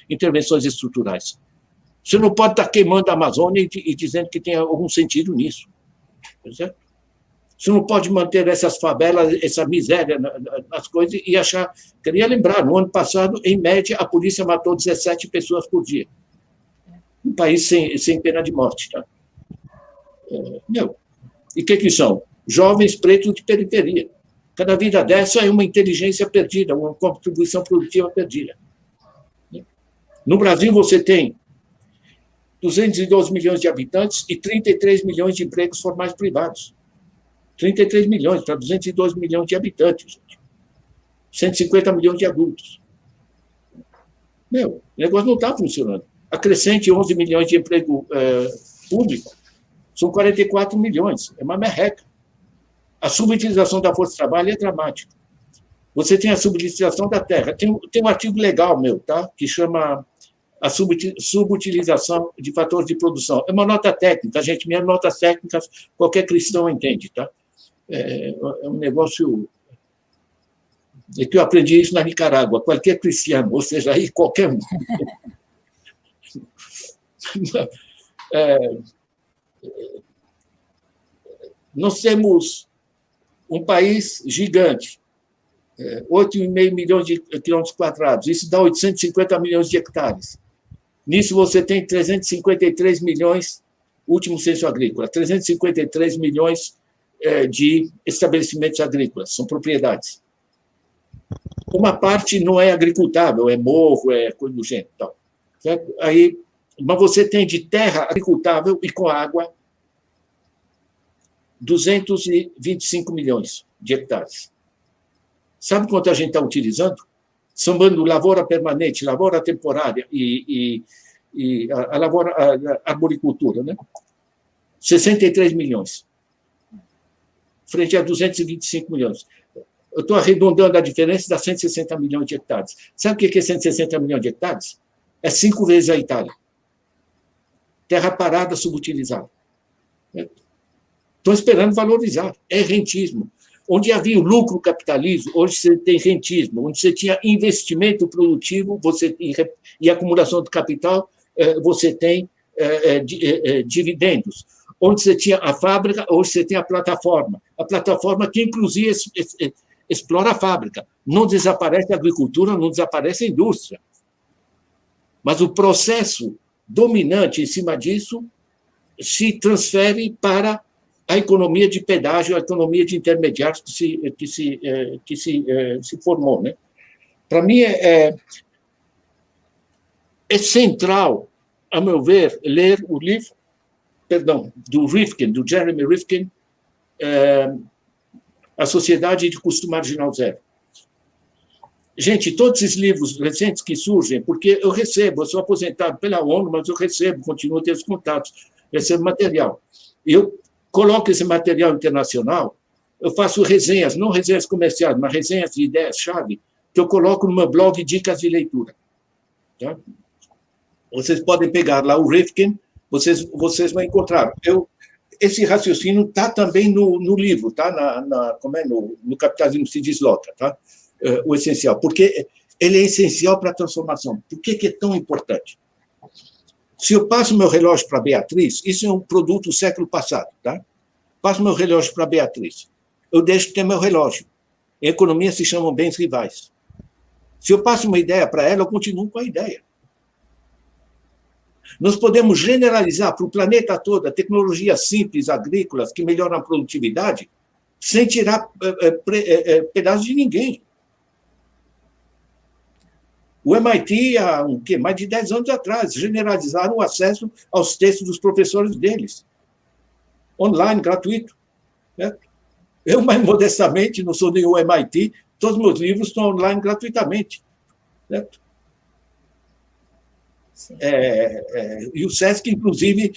intervenções estruturais. Você não pode estar queimando a Amazônia e dizendo que tem algum sentido nisso. Certo? Você não pode manter essas favelas, essa miséria nas coisas e achar... Queria lembrar, no ano passado, em média, a polícia matou 17 pessoas por dia. Um país sem pena de morte. Tá? E o que são? Jovens pretos de periferia. Cada vida dessa é uma inteligência perdida, uma contribuição produtiva perdida. No Brasil, você tem 212 milhões de habitantes e 33 milhões de empregos formais privados. 33 milhões para 212 milhões de habitantes, gente. 150 milhões de adultos. O negócio não está funcionando. Acrescente 11 milhões de emprego público, são 44 milhões. É uma merreca. A subutilização da força de trabalho é dramática. Você tem a subutilização da terra. Tem um artigo legal meu, tá? Que chama a subutilização de fatores de produção. É uma nota técnica, gente. Minhas notas técnicas, qualquer cristão entende, tá? É um negócio... É que eu aprendi isso na Nicarágua. Qualquer cristiano, ou seja, aí qualquer um. Nós temos um país gigante, 8,5 milhões de quilômetros quadrados. Isso dá 850 milhões de hectares. Nisso você tem 353 milhões, último censo agrícola, 353 milhões de estabelecimentos agrícolas, são propriedades. Uma parte não é agricultável, é morro, é coisa do gênero. Tal, certo? Aí, mas você tem de terra agricultável e com água 225 milhões de hectares. Sabe quanto a gente está utilizando? Somando lavoura permanente, lavoura temporária e a arboricultura, né? 63 milhões. Frente a 225 milhões. Eu estou arredondando a diferença, dá 160 milhões de hectares. Sabe o que é 160 milhões de hectares? É 5 vezes a Itália. Terra parada, subutilizada. Estão esperando valorizar. É rentismo. Onde havia o lucro capitalismo, hoje você tem rentismo. Onde você tinha investimento produtivo e acumulação de capital, você tem dividendos. Onde você tinha a fábrica, hoje você tem a plataforma. A plataforma que, inclusive, explora a fábrica. Não desaparece a agricultura, não desaparece a indústria. Mas o processo dominante em cima disso se transfere para a economia de pedágio, a economia de intermediários que se formou. Né? Para mim, é central, a meu ver, ler o livro, do Rifkin, do Jeremy Rifkin, A Sociedade de Custo Marginal Zero. Gente, todos esses livros recentes que surgem, porque eu recebo, eu sou aposentado pela ONU, mas eu recebo, continuo a ter os contatos, recebo material. E eu coloco esse material internacional, eu faço resenhas, não resenhas comerciais, mas resenhas de ideias-chave, que eu coloco no meu blog Dicas de Leitura. Tá? Vocês podem pegar lá o Rifkin, vocês vão encontrar. Esse raciocínio está também no livro, tá? No Capitalismo se Desloca, tá? O essencial, porque ele é essencial para a transformação. Por que é tão importante? Se eu passo meu relógio para a Beatriz, isso é um produto do século passado, tá? Passo meu relógio para a Beatriz, eu deixo de ter meu relógio. Em economia se chamam bens rivais. Se eu passo uma ideia para ela, eu continuo com a ideia. Nós podemos generalizar para o planeta todo tecnologias simples, agrícolas, que melhoram a produtividade, sem tirar pedaços de ninguém. O MIT, há mais de 10 anos atrás, generalizaram o acesso aos textos dos professores deles, online, gratuito. Certo? Eu, mais modestamente, não sou nenhum MIT, todos os meus livros estão online gratuitamente. Certo? E o SESC, inclusive,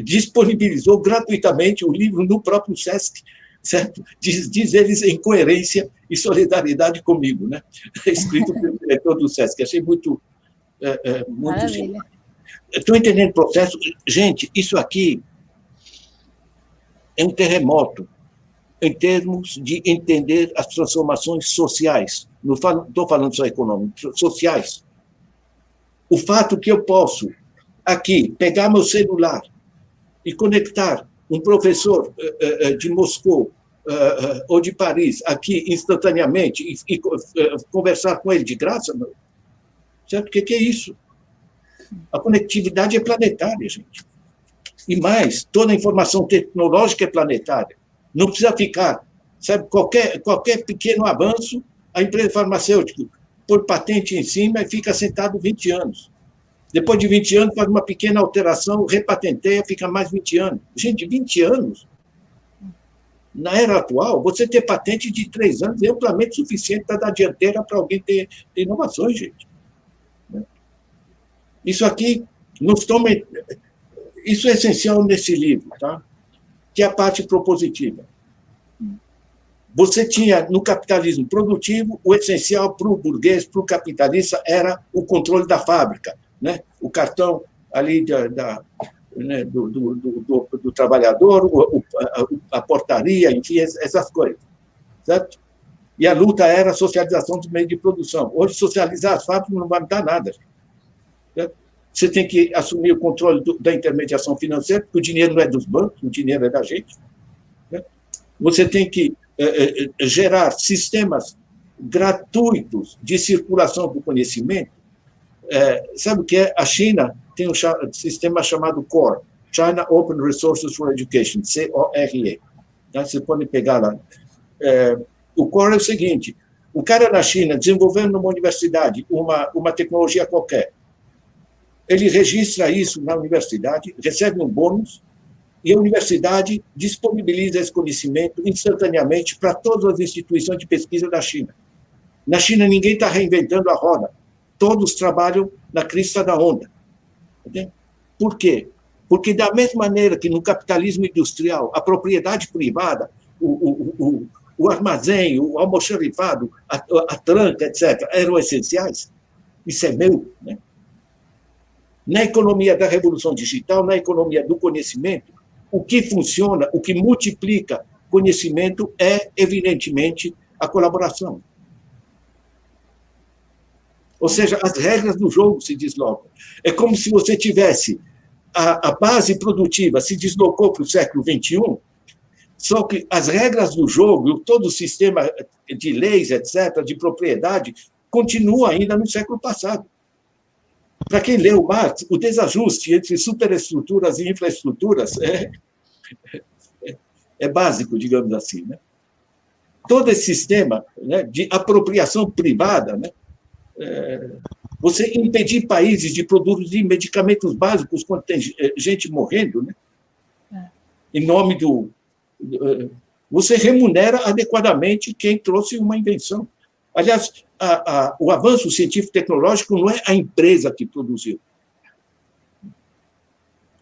disponibilizou gratuitamente o livro no próprio SESC, certo? Diz eles em coerência e solidariedade comigo, né? Escrito pelo diretor do SESC, achei muito Maravilha. Estou entendendo o processo. Gente, isso aqui é um terremoto em termos de entender as transformações sociais. Não estou falando só econômicas, sociais. O fato que eu posso, aqui, pegar meu celular e conectar um professor de Moscou ou de Paris aqui instantaneamente e conversar com ele de graça, não. Certo? O que é isso? A conectividade é planetária, gente. E mais, toda a informação tecnológica é planetária. Não precisa ficar, sabe, qualquer pequeno avanço, a empresa farmacêutica põe patente em cima e fica sentado 20 anos. Depois de 20 anos, faz uma pequena alteração, repatenteia, fica mais 20 anos. Gente, 20 anos? Na era atual, você ter patente de 3 anos é amplamente suficiente para dar dianteira para alguém ter inovações, gente. Isso aqui nos toma... Isso é essencial nesse livro, tá? Que é a parte propositiva. Você tinha, no capitalismo produtivo, o essencial para o burguês, para o capitalista, era o controle da fábrica, né? O cartão ali né, do trabalhador, a portaria, enfim, essas coisas. Certo? E a luta era a socialização dos meios de produção. Hoje, socializar as fábricas não vai dar nada. Certo? Você tem que assumir o controle da intermediação financeira, porque o dinheiro não é dos bancos, o dinheiro é da gente. Certo? Você tem que gerar sistemas gratuitos de circulação do conhecimento. Sabe o que é? A China tem um sistema chamado CORE, China Open Resources for Education, CORE. Tá? Vocês podem pegar lá. O CORE é o seguinte, o cara na China, desenvolvendo numa universidade uma tecnologia qualquer, ele registra isso na universidade, recebe um bônus, e a universidade disponibiliza esse conhecimento instantaneamente para todas as instituições de pesquisa da China. Na China, ninguém está reinventando a roda. Todos trabalham na crista da onda. Entende? Por quê? Porque, da mesma maneira que no capitalismo industrial, a propriedade privada, o armazém, o almoxarifado, a tranca, etc., eram essenciais, isso é meu. Né? Na economia da revolução digital, na economia do conhecimento, o que funciona, o que multiplica conhecimento é, evidentemente, a colaboração. Ou seja, as regras do jogo se deslocam. É como se você tivesse a base produtiva se deslocou para o século XXI, só que as regras do jogo, todo o sistema de leis, etc., de propriedade, continua ainda no século passado. Para quem leu Marx, o desajuste entre superestruturas e infraestruturas é básico, digamos assim. Né? Todo esse sistema, né, de apropriação privada, né, você impedir países de produzir medicamentos básicos quando tem gente morrendo, né, em nome do... Você remunera adequadamente quem trouxe uma invenção. Aliás, o avanço científico-tecnológico não é a empresa que produziu.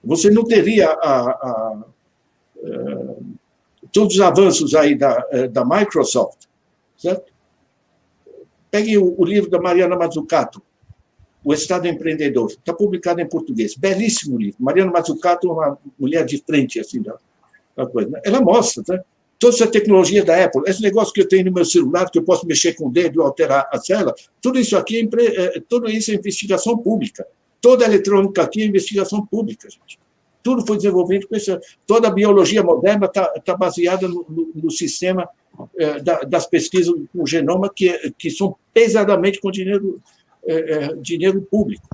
Você não teria todos os avanços aí da Microsoft, certo? Pegue o livro da Mariana Mazzucato, O Estado Empreendedor, está publicado em português, belíssimo livro. Mariana Mazzucato é uma mulher de frente, assim, da coisa, né? Ela mostra, tá? Toda essa tecnologia da Apple, esse negócio que eu tenho no meu celular, que eu posso mexer com o dedo e alterar a tela, tudo isso aqui tudo isso é investigação pública. Toda a eletrônica aqui é investigação pública, gente. Tudo foi desenvolvido com isso. Toda a biologia moderna está baseada no sistema das pesquisas com o genoma, que são pesadamente com dinheiro público.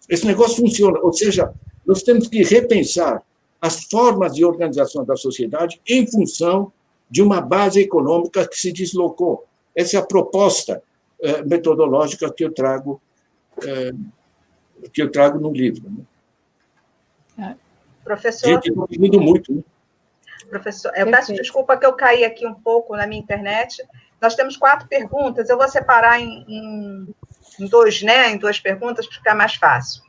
Esse negócio funciona. Ou seja, nós temos que repensar as formas de organização da sociedade em função de uma base econômica que se deslocou. Essa é a proposta metodológica que eu trago no livro. Né? Professor... Gente, eu estou pedindo muito. Né? Professor, eu peço desculpa que eu caí aqui um pouco na minha internet. Nós temos 4 perguntas, eu vou separar em duas perguntas para ficar mais fácil.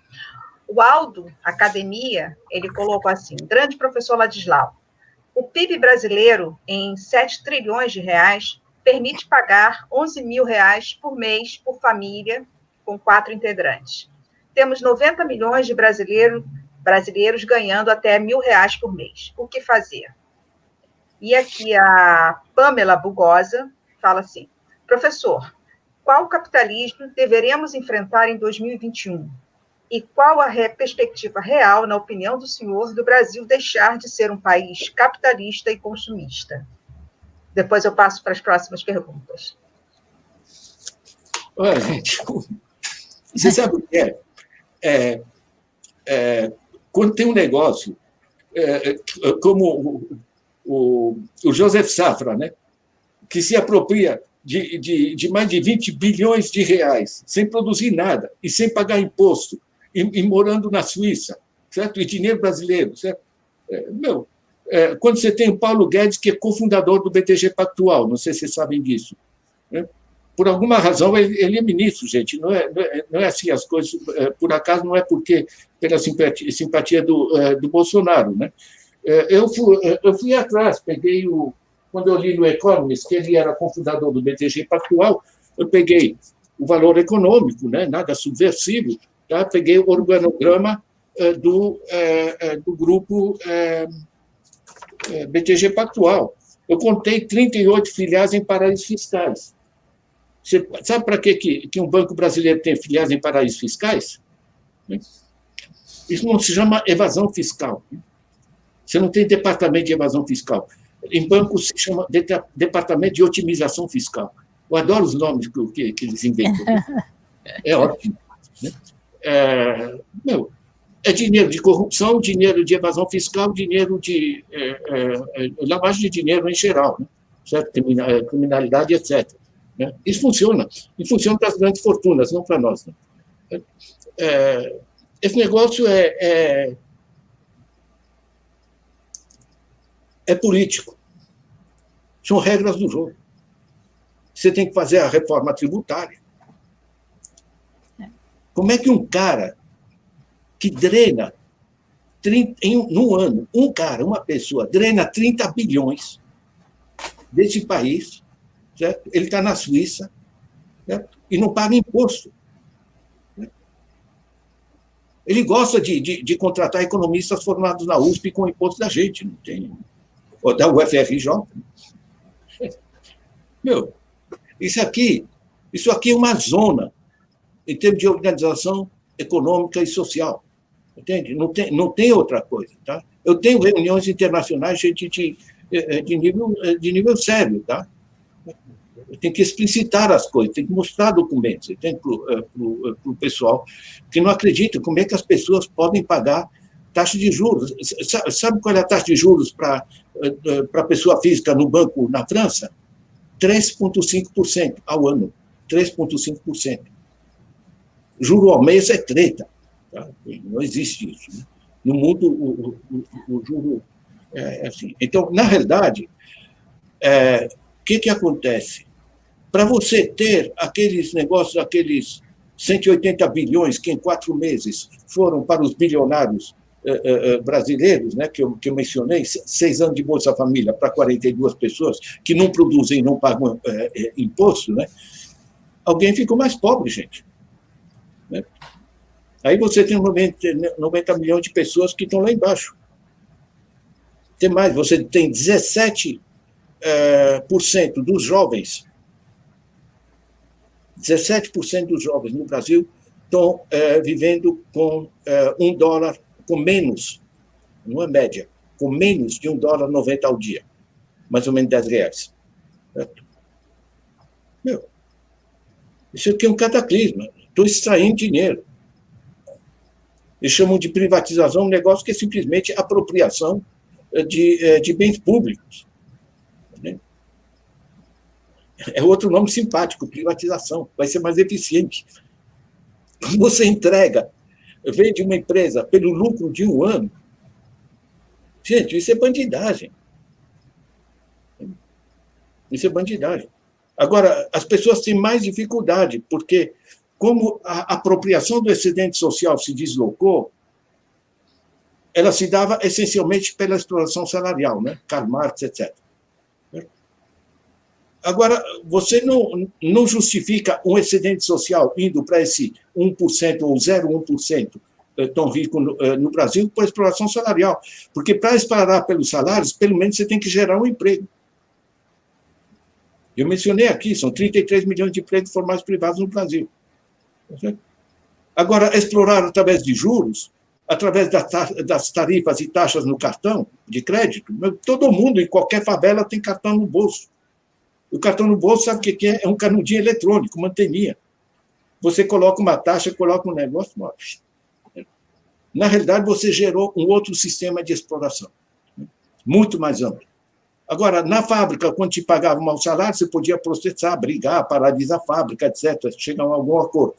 O Aldo Academia, ele colocou assim: grande professor Ladislau, o PIB brasileiro, em 7 trilhões de reais, permite pagar 11 mil reais por mês por família com 4 integrantes. Temos 90 milhões de brasileiros ganhando até R$1.000 por mês. O que fazer? E aqui a Pamela Bugosa fala assim: professor, qual capitalismo deveremos enfrentar em 2021? E qual a perspectiva real, na opinião do senhor, do Brasil deixar de ser um país capitalista e consumista? Depois eu passo para as próximas perguntas. Olha, gente, você sabe o que é? Quando tem um negócio, como o Joseph Safra, né, que se apropria de mais de 20 bilhões de reais, sem produzir nada e sem pagar imposto, e morando na Suíça, certo? E dinheiro brasileiro, certo? Quando você tem o Paulo Guedes, que é cofundador do BTG Pactual, não sei se vocês sabem disso, né? Por alguma razão, ele é ministro, gente, não é assim as coisas, por acaso, não é porque pela simpatia do Bolsonaro, né? Eu fui atrás, quando eu li no Economist, que ele era cofundador do BTG Pactual, eu peguei o valor econômico, né, nada subversivo, tá? Peguei o organograma do grupo BTG Pactual. Eu contei 38 filiais em paraísos fiscais. Você sabe para que um banco brasileiro tem filiais em paraísos fiscais? Isso não se chama evasão fiscal. Você não tem departamento de evasão fiscal. Em banco se chama departamento de otimização fiscal. Eu adoro os nomes que eles inventam. É ótimo. Né? É dinheiro de corrupção, dinheiro de evasão fiscal, dinheiro de lavagem de dinheiro em geral, né? Certo? Criminalidade, etc. Né? Isso funciona. E funciona para as grandes fortunas, não para nós. Né? Esse negócio é político. São regras do jogo. Você tem que fazer a reforma tributária. Como é que um cara que drena, num ano, uma pessoa, drena 30 bilhões desse país, certo? Ele está na Suíça, certo? E não paga imposto. Ele gosta de contratar economistas formados na USP com o imposto da gente, não tem... Ou da UFRJ. Isso aqui é uma zona em termos de organização econômica e social. Entende? Não tem outra coisa. Tá? Eu tenho reuniões internacionais, gente de nível sério. Tá? Tem que explicitar as coisas, tem que mostrar documentos para o pessoal que não acredita como é que as pessoas podem pagar taxa de juros. Sabe qual é a taxa de juros para a pessoa física no banco na França? 3,5% ao ano. 3,5%. Juro ao mês é treta. Tá? Não existe isso. Né? No mundo, o juro é assim. Então, na realidade, o que acontece? Para você ter aqueles negócios, aqueles 180 bilhões que em 4 meses foram para os bilionários brasileiros, né, que eu mencionei, 6 anos de Bolsa Família para 42 pessoas que não produzem e não pagam imposto, né, alguém ficou mais pobre, gente. Né? Aí você tem 90 milhões de pessoas que estão lá embaixo. Tem mais, você tem 17% dos jovens, 17% dos jovens no Brasil estão vivendo com $1, com menos, não é média, com menos de $1,90 ao dia, mais ou menos R$10. Certo? Meu, isso aqui é um cataclisma. Estou extraindo dinheiro. Eles chamam de privatização um negócio que é simplesmente apropriação de bens públicos. Né? É outro nome simpático, privatização. Vai ser mais eficiente. Quando você entrega, vende uma empresa pelo lucro de 1 ano, gente, isso é bandidagem. Isso é bandidagem. Agora, as pessoas têm mais dificuldade, porque como a apropriação do excedente social se deslocou, ela se dava essencialmente pela exploração salarial, né? Karl Marx, etc. Agora, você não justifica um excedente social indo para esse 1% ou 0,1% tão rico no Brasil por exploração salarial. Porque para explorar pelos salários, pelo menos você tem que gerar um emprego. Eu mencionei aqui, são 33 milhões de empregos formais privados no Brasil. Agora, explorar através de juros, através das tarifas e taxas no cartão de crédito, todo mundo, em qualquer favela, tem cartão no bolso. O cartão no bolso, sabe o que é? É um canudinho eletrônico, uma anteninha. Você coloca uma taxa, coloca um negócio, morre. Na realidade, você gerou um outro sistema de exploração, muito mais amplo. Agora, na fábrica, quando te pagava um mau salário, você podia processar, brigar, paralisar a fábrica, etc., chegar a algum acordo.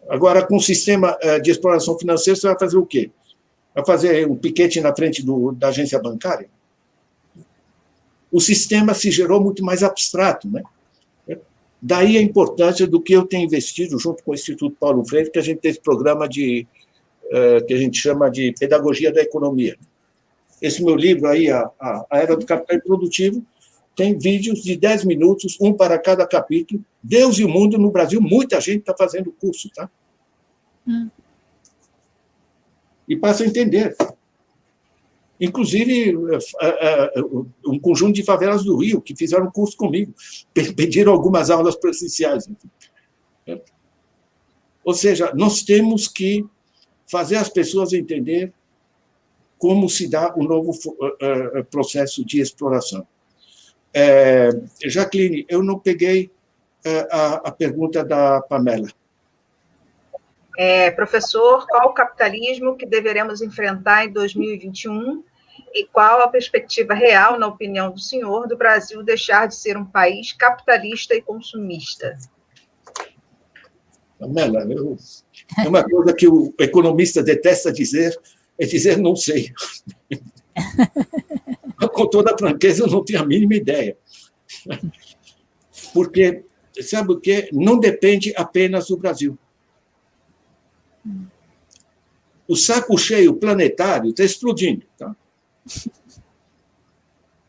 Agora, com o sistema de exploração financeira, você vai fazer o quê? Vai fazer um piquete na frente da agência bancária? O sistema se gerou muito mais abstrato, né? Daí a importância do que eu tenho investido junto com o Instituto Paulo Freire, que a gente tem esse programa que a gente chama de Pedagogia da Economia. Esse meu livro aí, A Era do Capital Improdutivo, tem vídeos de 10 minutos, um para cada capítulo. Deus e o mundo no Brasil, muita gente está fazendo curso, tá? E passa a entender. Inclusive, um conjunto de favelas do Rio, que fizeram curso comigo, pediram algumas aulas presenciais. Ou seja, nós temos que fazer as pessoas entender como se dá o novo processo de exploração. Jacqueline, eu não peguei a pergunta da Pamela. Professor, qual o capitalismo que deveremos enfrentar em 2021 e qual a perspectiva real, na opinião do senhor, do Brasil deixar de ser um país capitalista e consumista? Pamela, uma coisa que o economista detesta dizer é dizer não sei. Com toda a franqueza, eu não tenho a mínima ideia. Porque, sabe o quê? Não depende apenas do Brasil. O saco cheio planetário está explodindo. Tá?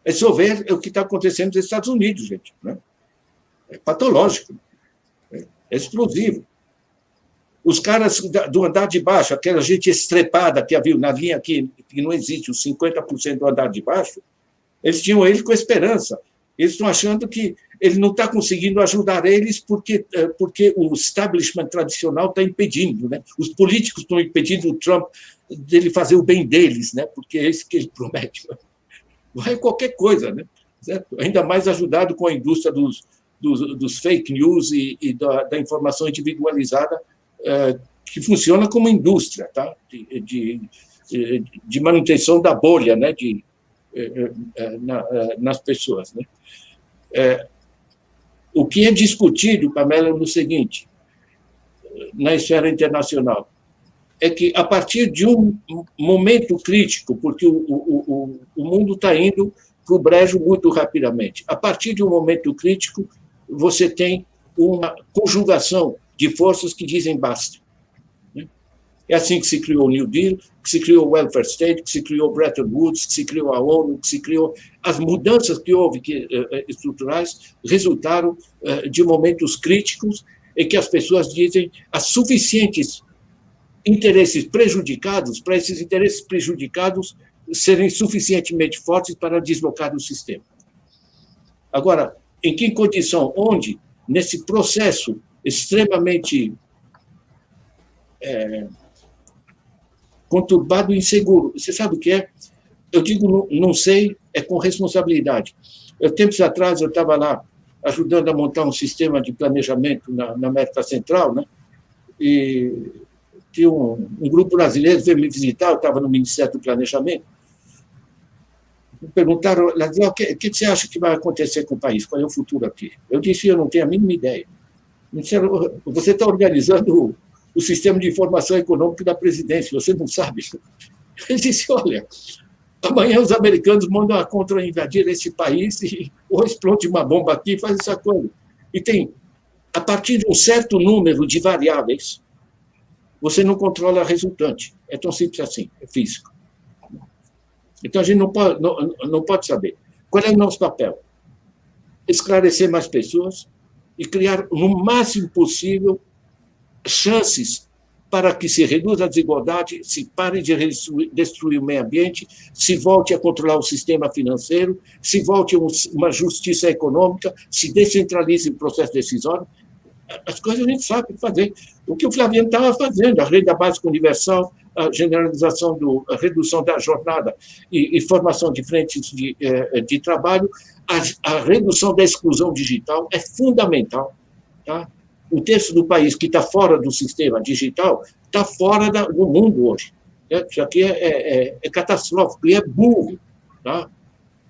É só ver o que está acontecendo nos Estados Unidos, gente. Né? É patológico. É explosivo. Os caras do andar de baixo, aquela gente estrepada que havia na linha que não existe, os 50% do andar de baixo, eles tinham ele com esperança. Eles estão achando que ele não está conseguindo ajudar eles porque o establishment tradicional está impedindo. Né? Os políticos estão impedindo o Trump dele fazer o bem deles, né? Porque é isso que ele promete. Vai qualquer coisa, né? Certo? Ainda mais ajudado com a indústria dos fake news e da informação individualizada, que funciona como indústria, tá? de manutenção da bolha, né? Nas pessoas. Né? O que é discutido, Pamela, é o seguinte, na esfera internacional, é que, a partir de um momento crítico, porque o mundo está indo para o brejo muito rapidamente. A partir de um momento crítico, você tem uma conjugação de forças que dizem basta. É assim que se criou o New Deal, que se criou o Welfare State, que se criou o Bretton Woods, que se criou a ONU, que se criou... As mudanças que houve estruturais resultaram de momentos críticos em que as pessoas dizem há suficientes interesses prejudicados para esses interesses prejudicados serem suficientemente fortes para deslocar o sistema. Agora, em que condição? Onde, nesse processo extremamente conturbado e inseguro. Você sabe o que é? Eu digo não sei, é com responsabilidade. Tempos atrás, eu estava lá ajudando a montar um sistema de planejamento na América Central, né? E tinha um grupo brasileiro veio me visitar, eu estava no Ministério do Planejamento. Me perguntaram, o que você acha que vai acontecer com o país? Qual é o futuro aqui? Eu disse, eu não tenho a mínima ideia. Me disseram, você está organizando o sistema de informação econômica da presidência, você não sabe? Eu disse, olha, amanhã os americanos mandam a contra-invadir esse país e ou explode uma bomba aqui e faz essa coisa. E tem, a partir de um certo número de variáveis, você não controla a resultante. É tão simples assim, é físico. Então, a gente não pode saber. Qual é o nosso papel? Esclarecer mais pessoas e criar, no máximo possível, chances para que se reduza a desigualdade, se pare de destruir o meio ambiente, se volte a controlar o sistema financeiro, se volte a uma justiça econômica, se descentralize o processo decisório. As coisas a gente sabe fazer. O que o Flaviano estava fazendo, a renda básica universal, a generalização, a redução da jornada e formação de frentes de trabalho, a redução da exclusão digital é fundamental. Tá? Um terço do país que está fora do sistema digital está fora do mundo hoje. Isso aqui é catastrófico e é burro, tá?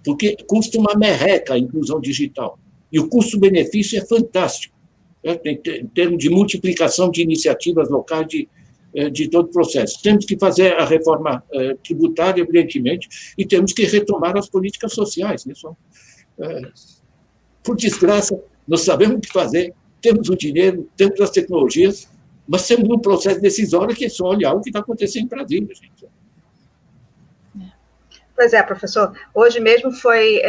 Porque custa uma merreca a inclusão digital. E o custo-benefício é fantástico, em termos de multiplicação de iniciativas locais de todo o processo. Temos que fazer a reforma tributária, evidentemente, e temos que retomar as políticas sociais. Né? Por desgraça, nós sabemos o que fazer, temos o dinheiro, temos as tecnologias, mas temos um processo decisório que é só olhar o que está acontecendo em Brasília, gente. Pois é, professor. Hoje mesmo foi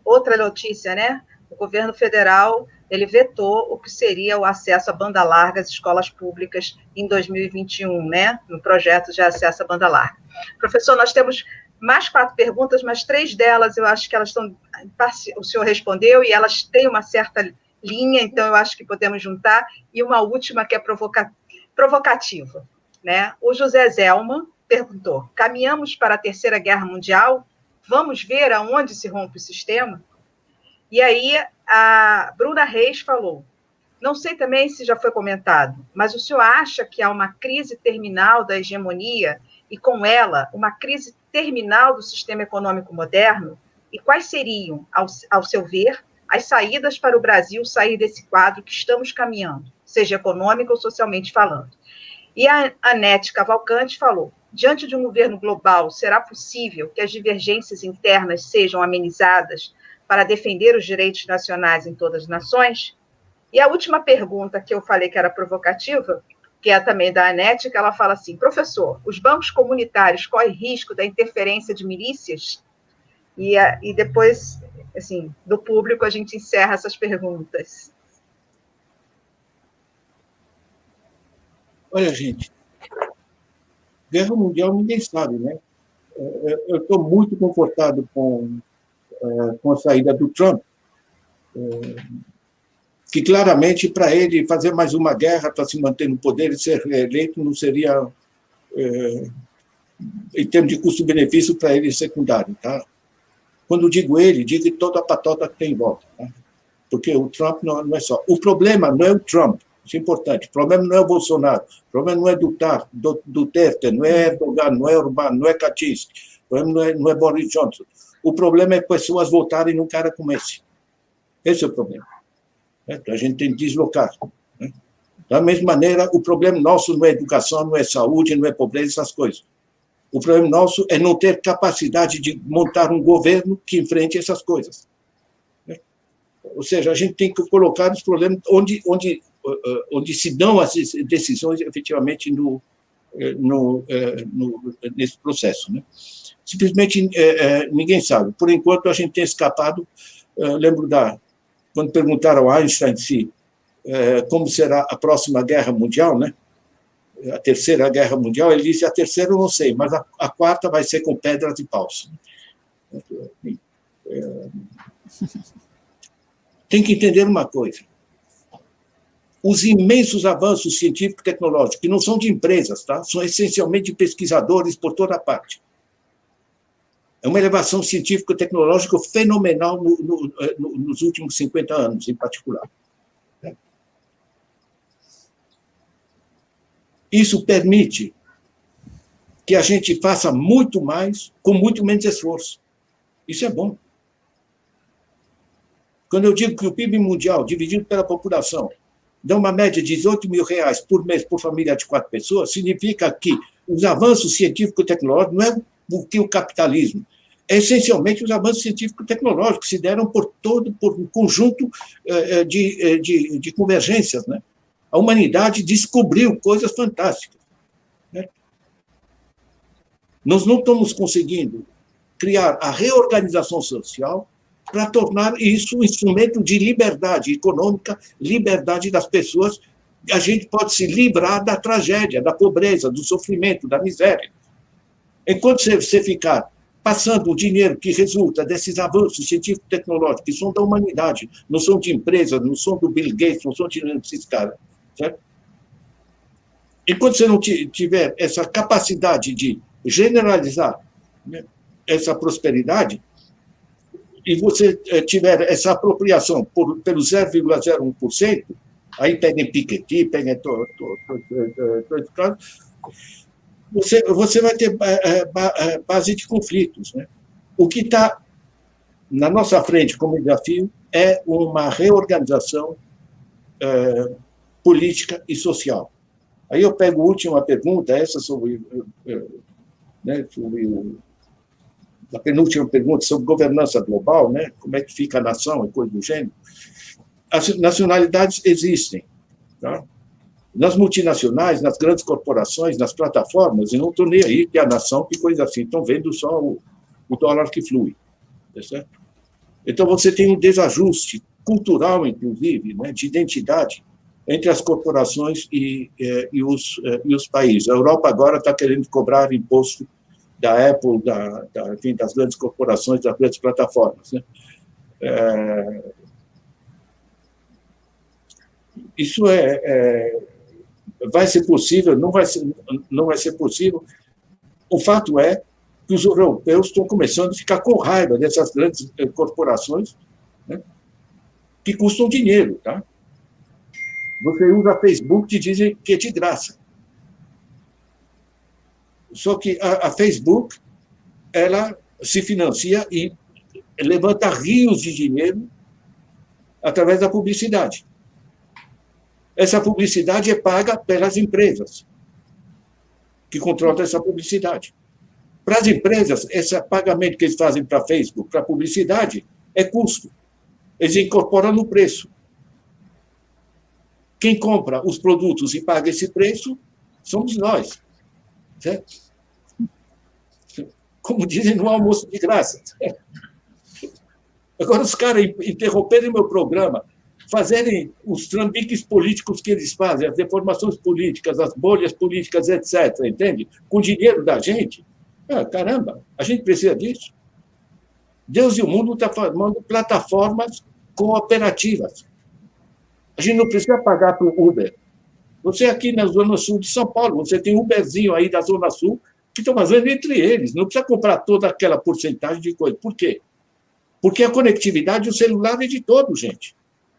outra notícia, né? O governo federal ele vetou o que seria o acesso à banda larga às escolas públicas em 2021, né? No projeto de acesso à banda larga. Professor, nós temos mais 4 perguntas, mas 3 delas eu acho que elas estão... O senhor respondeu e elas têm uma certa linha, então eu acho que podemos juntar, e uma última que é provocativa. Né? O José Zelman perguntou, caminhamos para a Terceira Guerra Mundial? Vamos ver aonde se rompe o sistema? E aí a Bruna Reis falou, não sei também se já foi comentado, mas o senhor acha que há uma crise terminal da hegemonia e, com ela, uma crise terminal do sistema econômico moderno? E quais seriam, ao seu ver, as saídas para o Brasil sair desse quadro que estamos caminhando, seja econômico ou socialmente falando? E a Anete Cavalcante falou, diante de um governo global, será possível que as divergências internas sejam amenizadas para defender os direitos nacionais em todas as nações? E a última pergunta que eu falei que era provocativa, que é também da Anete, que ela fala assim, professor, os bancos comunitários correm risco da interferência de milícias? E depois, assim, do público, a gente encerra essas perguntas. Olha, gente, Guerra Mundial ninguém sabe, né? Eu estou muito confortado com a saída do Trump, que claramente, para ele, fazer mais uma guerra para se manter no poder e ser reeleito não seria, em termos de custo-benefício, para ele secundário, tá? Quando digo ele, digo toda a patota que tem em volta. Tá? Porque o Trump não é só. O problema não é o Trump, isso é importante. O problema não é o Bolsonaro, o problema não é Duterte, não é Erdogan, não é Orbán, não é Kaczynski, o problema não é Boris Johnson. O problema é pessoas votarem num cara como esse. Esse é o problema. Então, a gente tem que deslocar. Né? Da mesma maneira, o problema nosso não é educação, não é saúde, não é pobreza, essas coisas. O problema nosso é não ter capacidade de montar um governo que enfrente essas coisas. Ou seja, a gente tem que colocar os problemas onde se dão as decisões efetivamente nesse processo. Né? Simplesmente ninguém sabe. Por enquanto, a gente tem escapado. Lembro quando perguntaram a Einstein como será a próxima guerra mundial, né? A terceira guerra mundial, ele disse: a terceira eu não sei, mas a quarta vai ser com pedras e paus. Tem que entender uma coisa. Os imensos avanços científicos e tecnológicos, que não são de empresas, tá? São essencialmente de pesquisadores por toda parte. É uma elevação científico-tecnológica fenomenal nos últimos 50 anos, em particular. Isso permite que a gente faça muito mais com muito menos esforço. Isso é bom. Quando eu digo que o PIB mundial, dividido pela população, dá uma média de R$18.000 por mês por família de 4 pessoas, significa que os avanços científico-tecnológicos não é porque o capitalismo, é essencialmente os avanços científico-tecnológicos que se deram por um conjunto de convergências. Né? A humanidade descobriu coisas fantásticas. Né? Nós não estamos conseguindo criar a reorganização social para tornar isso um instrumento de liberdade econômica, liberdade das pessoas. A gente pode se livrar da tragédia, da pobreza, do sofrimento, da miséria. Enquanto você ficar passando o dinheiro que resulta desses avanços científico-tecnológicos, que são da humanidade, não são de empresas, não são do Bill Gates, não são desses caras, certo? Enquanto você não tiver essa capacidade de generalizar, né, essa prosperidade, e você tiver essa apropriação pelo 0,01%, aí peguem Piketty, peguem todo esse caso, você vai ter base de conflitos. Né? O que está na nossa frente como desafio é uma reorganização política e social. Aí eu pego a última pergunta, essa sobre a penúltima pergunta sobre governança global, né? Como é que fica a nação e coisa do gênero. As nacionalidades existem. Tá? Nas multinacionais, nas grandes corporações, nas plataformas, e não estou nem aí que a nação, que coisa assim, estão vendo só o dólar que flui. Tá certo? Então, você tem um desajuste cultural, inclusive, né, de identidade entre as corporações e os países. A Europa agora está querendo cobrar imposto da Apple, enfim, das grandes corporações, das grandes plataformas. Né? Isso vai ser possível, não vai ser possível. O fato é que os europeus estão começando a ficar com raiva dessas grandes corporações, né, que custam dinheiro. Tá? Você usa Facebook e dizem que é de graça. Só que a Facebook, ela se financia e levanta rios de dinheiro através da publicidade. Essa publicidade é paga pelas empresas que controlam essa publicidade. Para as empresas, esse pagamento que eles fazem para a Facebook, para a publicidade, é custo. Eles incorporam no preço. Quem compra os produtos e paga esse preço somos nós. Certo? Como dizem no almoço de graça. Agora, os caras interromperem meu programa, fazerem os trambiques políticos que eles fazem, as deformações políticas, as bolhas políticas, etc., entende? Com o dinheiro da gente. Caramba, a gente precisa disso. Deus e o mundo estão formando plataformas cooperativas. A gente não precisa pagar para o Uber. Você aqui na Zona Sul de São Paulo, você tem um Uberzinho aí da Zona Sul que estão fazendo entre eles. Não precisa comprar toda aquela porcentagem de coisa. Por quê? Porque a conectividade, o celular é de todos, gente.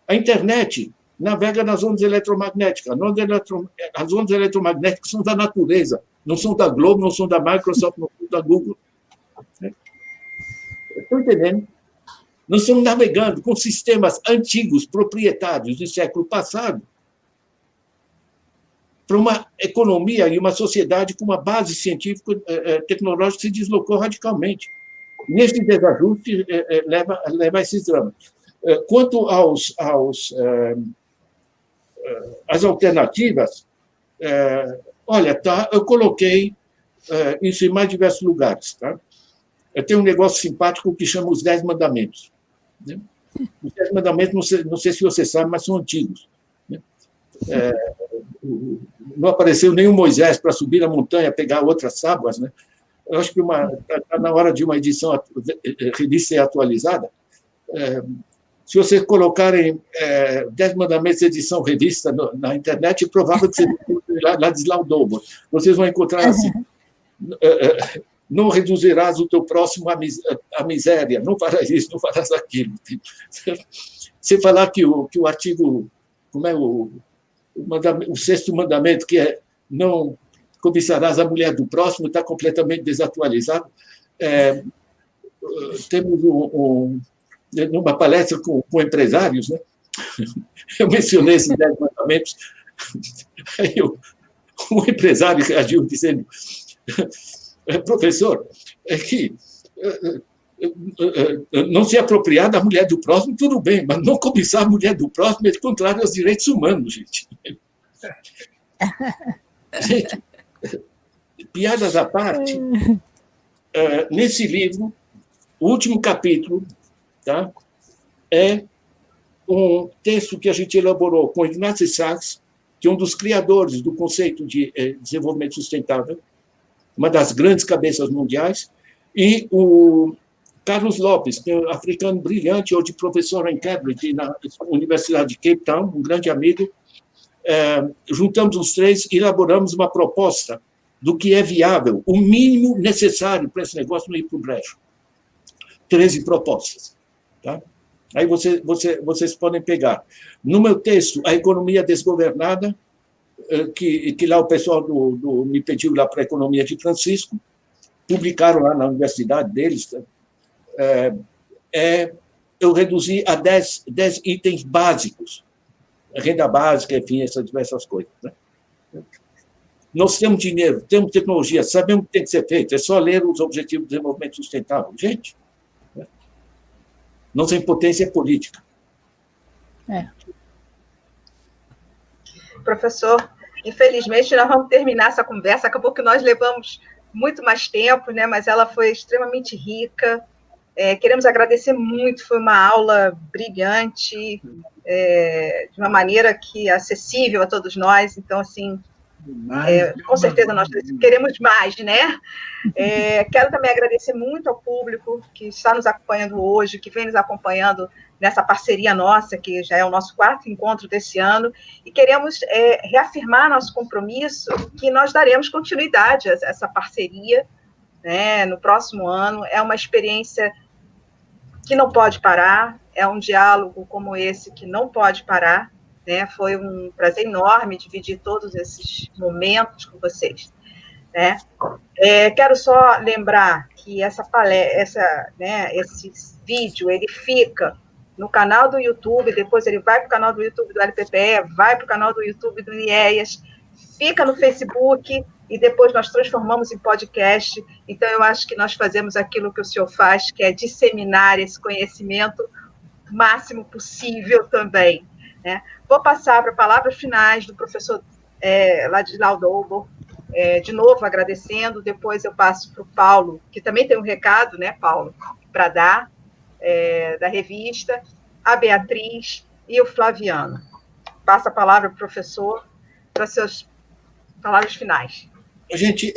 A internet navega nas ondas eletromagnéticas. As ondas eletromagnéticas são da natureza, não são da Globo, não são da Microsoft, não são da Google. Estão entendendo? Nós estamos navegando com sistemas antigos, proprietários do século passado, para uma economia e uma sociedade com uma base científica tecnológica que se deslocou radicalmente. Nesse desajuste, leva a esses dramas. Quanto às alternativas, olha, tá, eu coloquei isso em mais diversos lugares. Tá? Eu tenho um negócio simpático que chama os 10 Mandamentos. Né? Os 10 Mandamentos, não sei se você sabe, mas são antigos. Né? Não apareceu nenhum Moisés para subir a montanha, pegar outras tábuas. Né? Eu acho que está na hora de uma edição revista e atualizada. Se vocês colocarem 10 Mandamentos edição revista na internet, é provável que vocês Ladislau Doubo. Vocês vão encontrar assim: não reduzirás o teu próximo à miséria, não farás isso, não farás aquilo. Você falar que o artigo, como é o 6º mandamento, que é não cobiçarás a mulher do próximo, está completamente desatualizado. Temos numa palestra com empresários, né? Eu mencionei esses 10 mandamentos, aí um empresário reagiu dizendo: professor, é que não se apropriar da mulher do próximo, tudo bem, mas não cobiçar a mulher do próximo é contrário aos direitos humanos, gente. Gente, piadas à parte, nesse livro, o último capítulo, tá, é um texto que a gente elaborou com Ignaz Sachs, que é um dos criadores do conceito de desenvolvimento sustentável, uma das grandes cabeças mundiais, e o Carlos Lopes, que é um africano brilhante, hoje professor em Cambridge, na Universidade de Cape Town, um grande amigo. Juntamos os três e elaboramos uma proposta do que é viável, o mínimo necessário para esse negócio não ir para o brejo. 13 propostas. Tá? Aí vocês podem pegar. No meu texto, A Economia Desgovernada, que lá o pessoal me pediu lá para a Economia de Francisco, publicaram lá na universidade deles. Eu reduzi a 10 itens básicos. Renda básica, enfim, essas diversas coisas. Né? Nós temos dinheiro, temos tecnologia, sabemos o que tem que ser feito, é só ler os Objetivos de Desenvolvimento Sustentável. Gente, nossa impotência é política. Professor, infelizmente nós vamos terminar essa conversa, acabou que nós levamos muito mais tempo, né, mas ela foi extremamente rica. Queremos agradecer muito, foi uma aula brilhante, de uma maneira que é acessível a todos nós, então, assim, com certeza nós queremos mais, né? Quero também agradecer muito ao público que está nos acompanhando hoje, que vem nos acompanhando nessa parceria nossa, que já é o nosso 4º encontro desse ano, e queremos reafirmar nosso compromisso que nós daremos continuidade a essa parceria, né, no próximo ano. É uma experiência que não pode parar, é um diálogo como esse que não pode parar, né? Foi um prazer enorme dividir todos esses momentos com vocês. Né? Quero só lembrar que esse vídeo ele fica no canal do YouTube, depois ele vai para o canal do YouTube do LPPE, vai para o canal do YouTube do IEAS, fica no Facebook, e depois nós transformamos em podcast. Então, eu acho que nós fazemos aquilo que o senhor faz, que é disseminar esse conhecimento o máximo possível também. Né? Vou passar para palavras finais do professor Ladislau Doubo, de novo agradecendo, depois eu passo para o Paulo, que também tem um recado, né, Paulo, para dar, da revista, a Beatriz e o Flaviano. Passa a palavra para o professor para suas palavras finais. Gente,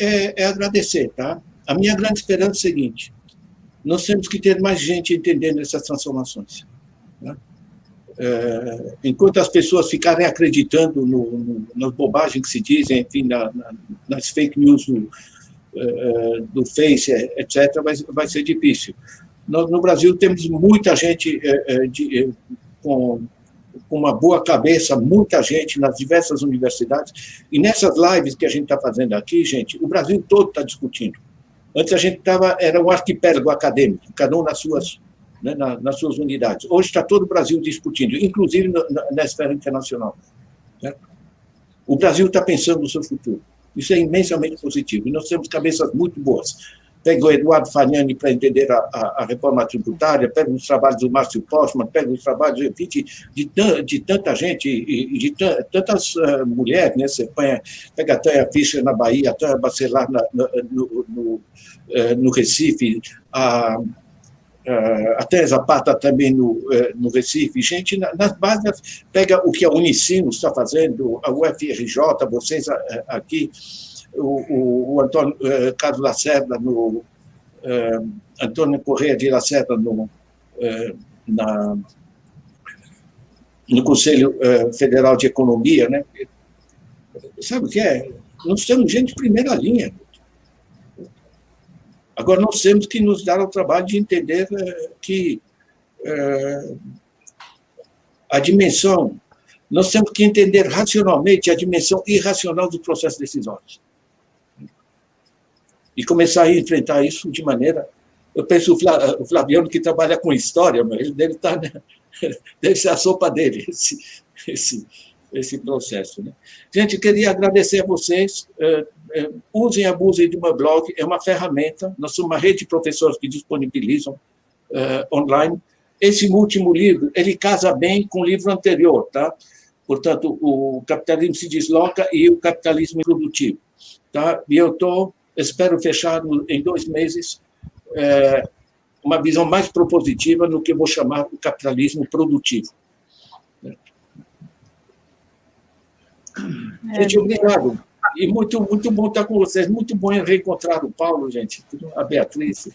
agradecer, tá? A minha grande esperança é o seguinte: nós temos que ter mais gente entendendo essas transformações. Tá? Enquanto as pessoas ficarem acreditando nas bobagens que se dizem, enfim, nas fake news do Face, etc., vai ser difícil. Nós, no Brasil, temos muita gente com uma boa cabeça, muita gente nas diversas universidades, e nessas lives que a gente está fazendo aqui, gente, o Brasil todo está discutindo. Antes a gente era um arquipélago acadêmico, cada um nas suas unidades. Hoje está todo o Brasil discutindo, inclusive na esfera internacional. Certo? O Brasil está pensando no seu futuro. Isso é imensamente positivo. E nós temos cabeças muito boas. Pega o Eduardo Fagnani para entender a reforma tributária, pega os trabalhos do Márcio Postman, pega os trabalhos de tanta gente, e de tantas mulheres, né? Você pega a Tânia Fischer na Bahia, a Tânia Bacelar no Recife, a Tânia Zapata também no Recife. Gente, nas bases, pega o que a Unicino está fazendo, a UFRJ, vocês aqui, o Antônio Carlos Lacerda, Antônio Correia de Lacerda no Conselho Federal de Economia, né? Sabe o que é? Nós temos gente de primeira linha. Agora, nós temos que nos dar o trabalho de entender que a dimensão, nós temos que entender racionalmente a dimensão irracional do processo decisório. E começar a enfrentar isso de maneira... Eu penso o Flaviano, que trabalha com história, mas ele deve ser a sopa dele, esse processo. Né? Gente, queria agradecer a vocês. Usem e abusem do meu blog, é uma ferramenta. Nós somos uma rede de professores que disponibilizam online. Esse último livro, ele casa bem com o livro anterior, tá? Portanto, o capitalismo se desloca e o capitalismo produtivo. Tá? E eu espero fechar em 2 meses uma visão mais propositiva no que eu vou chamar o capitalismo produtivo. Gente, obrigado. E muito, muito bom estar com vocês. Muito bom reencontrar o Paulo, gente. A Beatriz.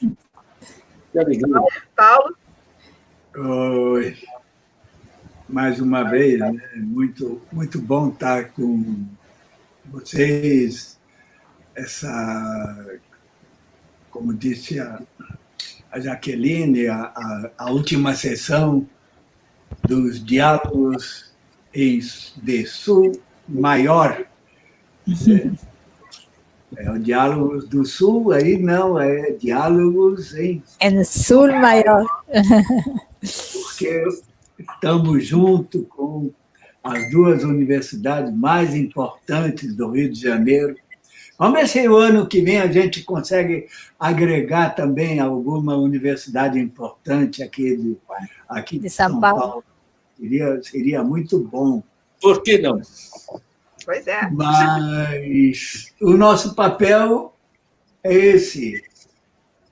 Que alegria. Paulo? Oi. Mais uma vez, né? Muito, muito bom estar com vocês. Como disse a Jaqueline, a última sessão dos diálogos de Sul Maior. É o Diálogos do Sul, aí não, é Diálogos em Sul Maior. Porque estamos junto com as 2 universidades mais importantes do Rio de Janeiro. Vamos ver se o ano que vem a gente consegue agregar também alguma universidade importante aqui de São Paulo. Seria muito bom. Por que não? Pois é. Mas o nosso papel é esse,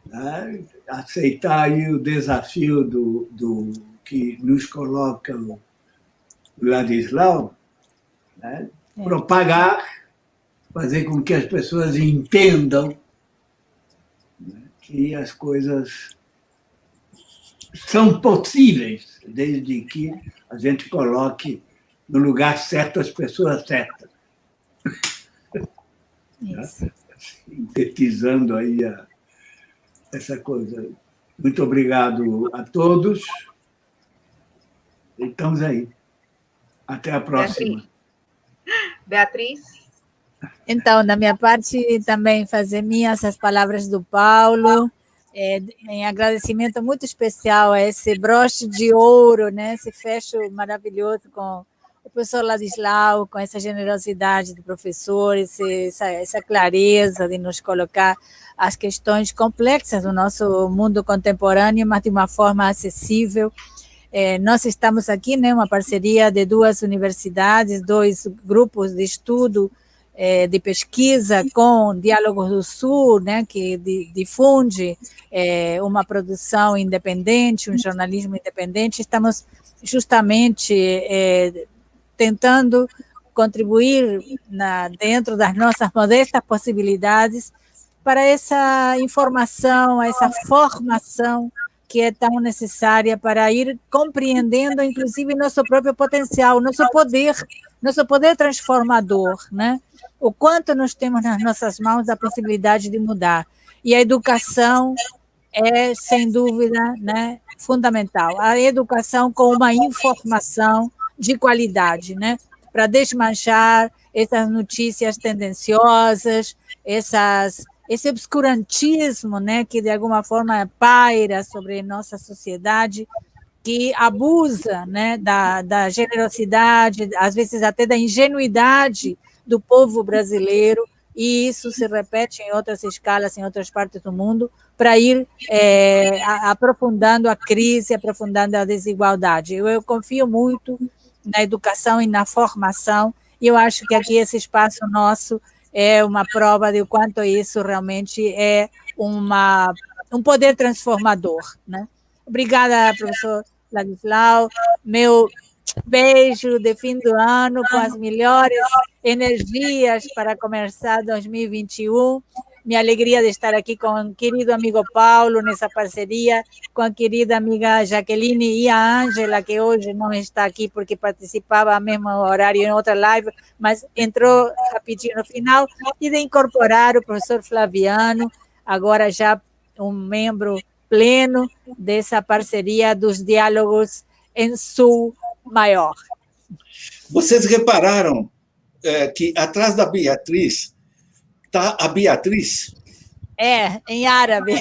né? Aceitar aí o desafio do que nos coloca o Ladislau, né? Propagar, fazer com que as pessoas entendam, né, que as coisas são possíveis, desde que a gente coloque no lugar certo as pessoas certas. Isso. Sintetizando aí essa coisa. Muito obrigado a todos. Estamos aí. Até a próxima. Beatriz? Então, da minha parte, também fazer minhas as palavras do Paulo, em agradecimento muito especial a esse broche de ouro, né? Esse fecho maravilhoso com o professor Ladislau, com essa generosidade do professor, essa clareza de nos colocar as questões complexas do nosso mundo contemporâneo, mas de uma forma acessível. Nós estamos aqui, né, uma parceria de 2 universidades, 2 grupos de estudo, de pesquisa com Diálogos do Sul, né, que difunde uma produção independente, um jornalismo independente. Estamos justamente tentando contribuir dentro das nossas modestas possibilidades para essa informação, essa formação que é tão necessária para ir compreendendo, inclusive, nosso próprio potencial, nosso poder transformador, né? O quanto nós temos nas nossas mãos a possibilidade de mudar. E a educação é, sem dúvida, né, fundamental. A educação com uma informação de qualidade, né? Para desmanchar essas notícias tendenciosas, esse obscurantismo, né, que de alguma forma paira sobre nossa sociedade, que abusa, né, da generosidade, às vezes até da ingenuidade do povo brasileiro, e isso se repete em outras escalas, em outras partes do mundo, para ir aprofundando a crise, aprofundando a desigualdade. Eu confio muito na educação e na formação, e eu acho que aqui esse espaço nosso é uma prova de quanto isso realmente é um poder transformador, né? Obrigada, professor Ladislau. Meu beijo de fim do ano com as melhores energias para começar 2021. Minha alegria de estar aqui com o querido amigo Paulo nessa parceria, com a querida amiga Jaqueline e a Ângela, que hoje não está aqui porque participava ao mesmo horário em outra live, mas entrou rapidinho no final, e de incorporar o professor Flaviano, agora já um membro pleno dessa parceria dos diálogos em Sul Maior. Vocês repararam que atrás da Beatriz está a Beatriz? Em árabe.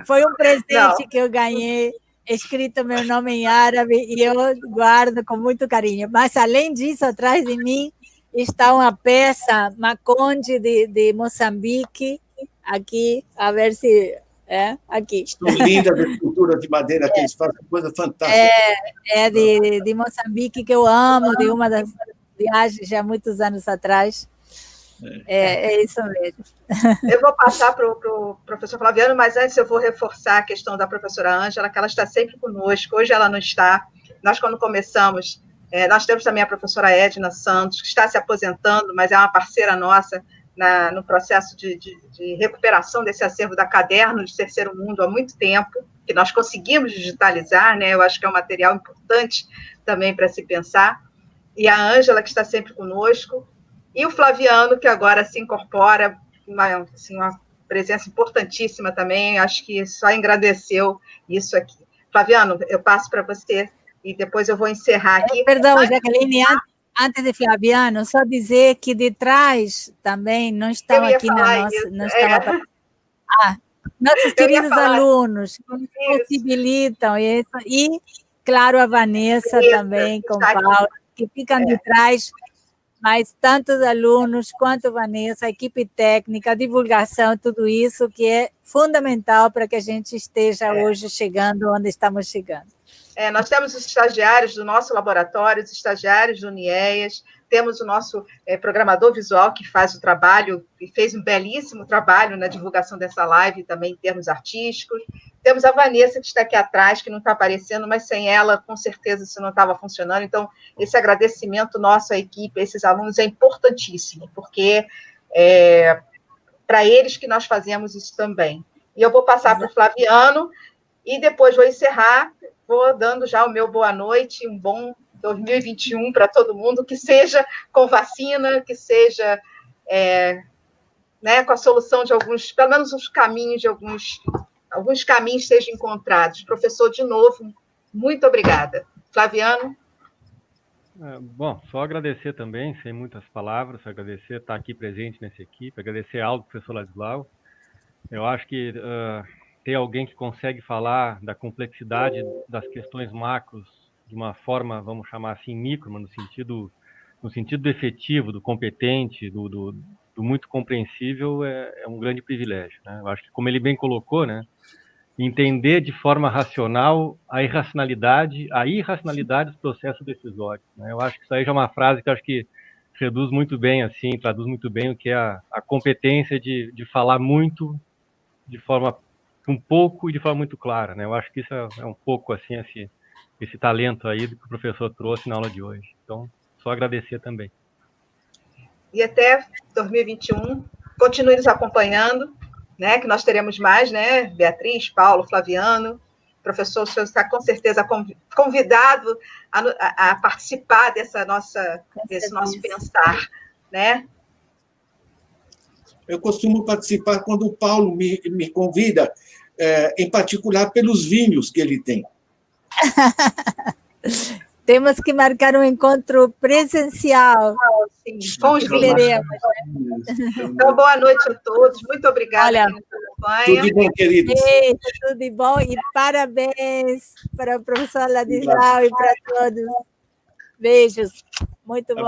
Foi um presente que eu ganhei, escrito meu nome em árabe, e eu guardo com muito carinho. Mas, além disso, atrás de mim está uma peça Maconde de Moçambique, aqui, a ver se... aqui. São lindas as esculturas de madeira que eles fazem, coisa fantástica. De Moçambique, que eu amo, de uma das viagens já há muitos anos atrás. É isso mesmo. Eu vou passar para o professor Flaviano, mas antes eu vou reforçar a questão da professora Ângela, que ela está sempre conosco. Hoje ela não está. Nós, quando começamos, nós temos também a professora Edna Santos, que está se aposentando, mas é uma parceira nossa no processo de recuperação desse acervo da Caderno de Terceiro Mundo há muito tempo, que nós conseguimos digitalizar, né? Eu acho que é um material importante também para se pensar. E a Ângela, que está sempre conosco, e o Flaviano, que agora se incorpora, uma presença importantíssima também, acho que só engrandeceu isso aqui. Flaviano, eu passo para você, e depois eu vou encerrar aqui. Perdão, Jaqueline, antes de Flaviano, só dizer que de trás também não estão aqui na nossa... Não estão nossos queridos alunos que nos possibilitam isso, e, claro, a Vanessa também, com o Paulo, que ficam de trás, mas tantos alunos quanto a Vanessa, a equipe técnica, a divulgação, tudo isso que é fundamental para que a gente esteja hoje chegando onde estamos chegando. Nós temos os estagiários do nosso laboratório, os estagiários do UNIEAS, temos o nosso programador visual que faz o trabalho, e fez um belíssimo trabalho na divulgação dessa live, também em termos artísticos. Temos a Vanessa, que está aqui atrás, que não está aparecendo, mas sem ela, com certeza, isso não estava funcionando. Então, esse agradecimento nosso à equipe, a esses alunos, é importantíssimo, porque para eles que nós fazemos isso também. E eu vou passar para o Flaviano, e depois vou encerrar, vou dando já o meu boa noite, um bom 2021 para todo mundo, que seja com vacina, que seja com a solução de alguns, pelo menos os caminhos de alguns caminhos sejam encontrados. Professor, de novo, muito obrigada. Flaviano? Bom, só agradecer também, sem muitas palavras, agradecer estar aqui presente nessa equipe, agradecer ao professor Ladislau. Eu acho que ter alguém que consegue falar da complexidade das questões macros de uma forma, vamos chamar assim, micro, mas no sentido do efetivo, do competente, do muito compreensível, é um grande privilégio, né? Eu acho que, como ele bem colocou, né, entender de forma racional a irracionalidade dos processos decisórios, né? Eu acho que isso aí já é uma frase que eu acho que traduz muito bem o que é a competência de falar muito de forma um pouco e de forma muito clara, né? Eu acho que isso é um pouco assim esse talento aí que o professor trouxe na aula de hoje. Então, só agradecer também. E até 2021, continue nos acompanhando, né? Que nós teremos mais, né? Beatriz, Paulo, Flaviano. Professor, o senhor está com certeza convidado a participar desse nosso pensar, né? Eu costumo participar quando o Paulo me convida, em particular pelos vinhos que ele tem. Temos que marcar um encontro presencial. Sim, com os vinhos. Então, boa noite a todos. Muito obrigada. Olha, tudo de bom, queridos. Tudo de bom e parabéns para o professor Ladislau e para todos. Beijos. Muito bom.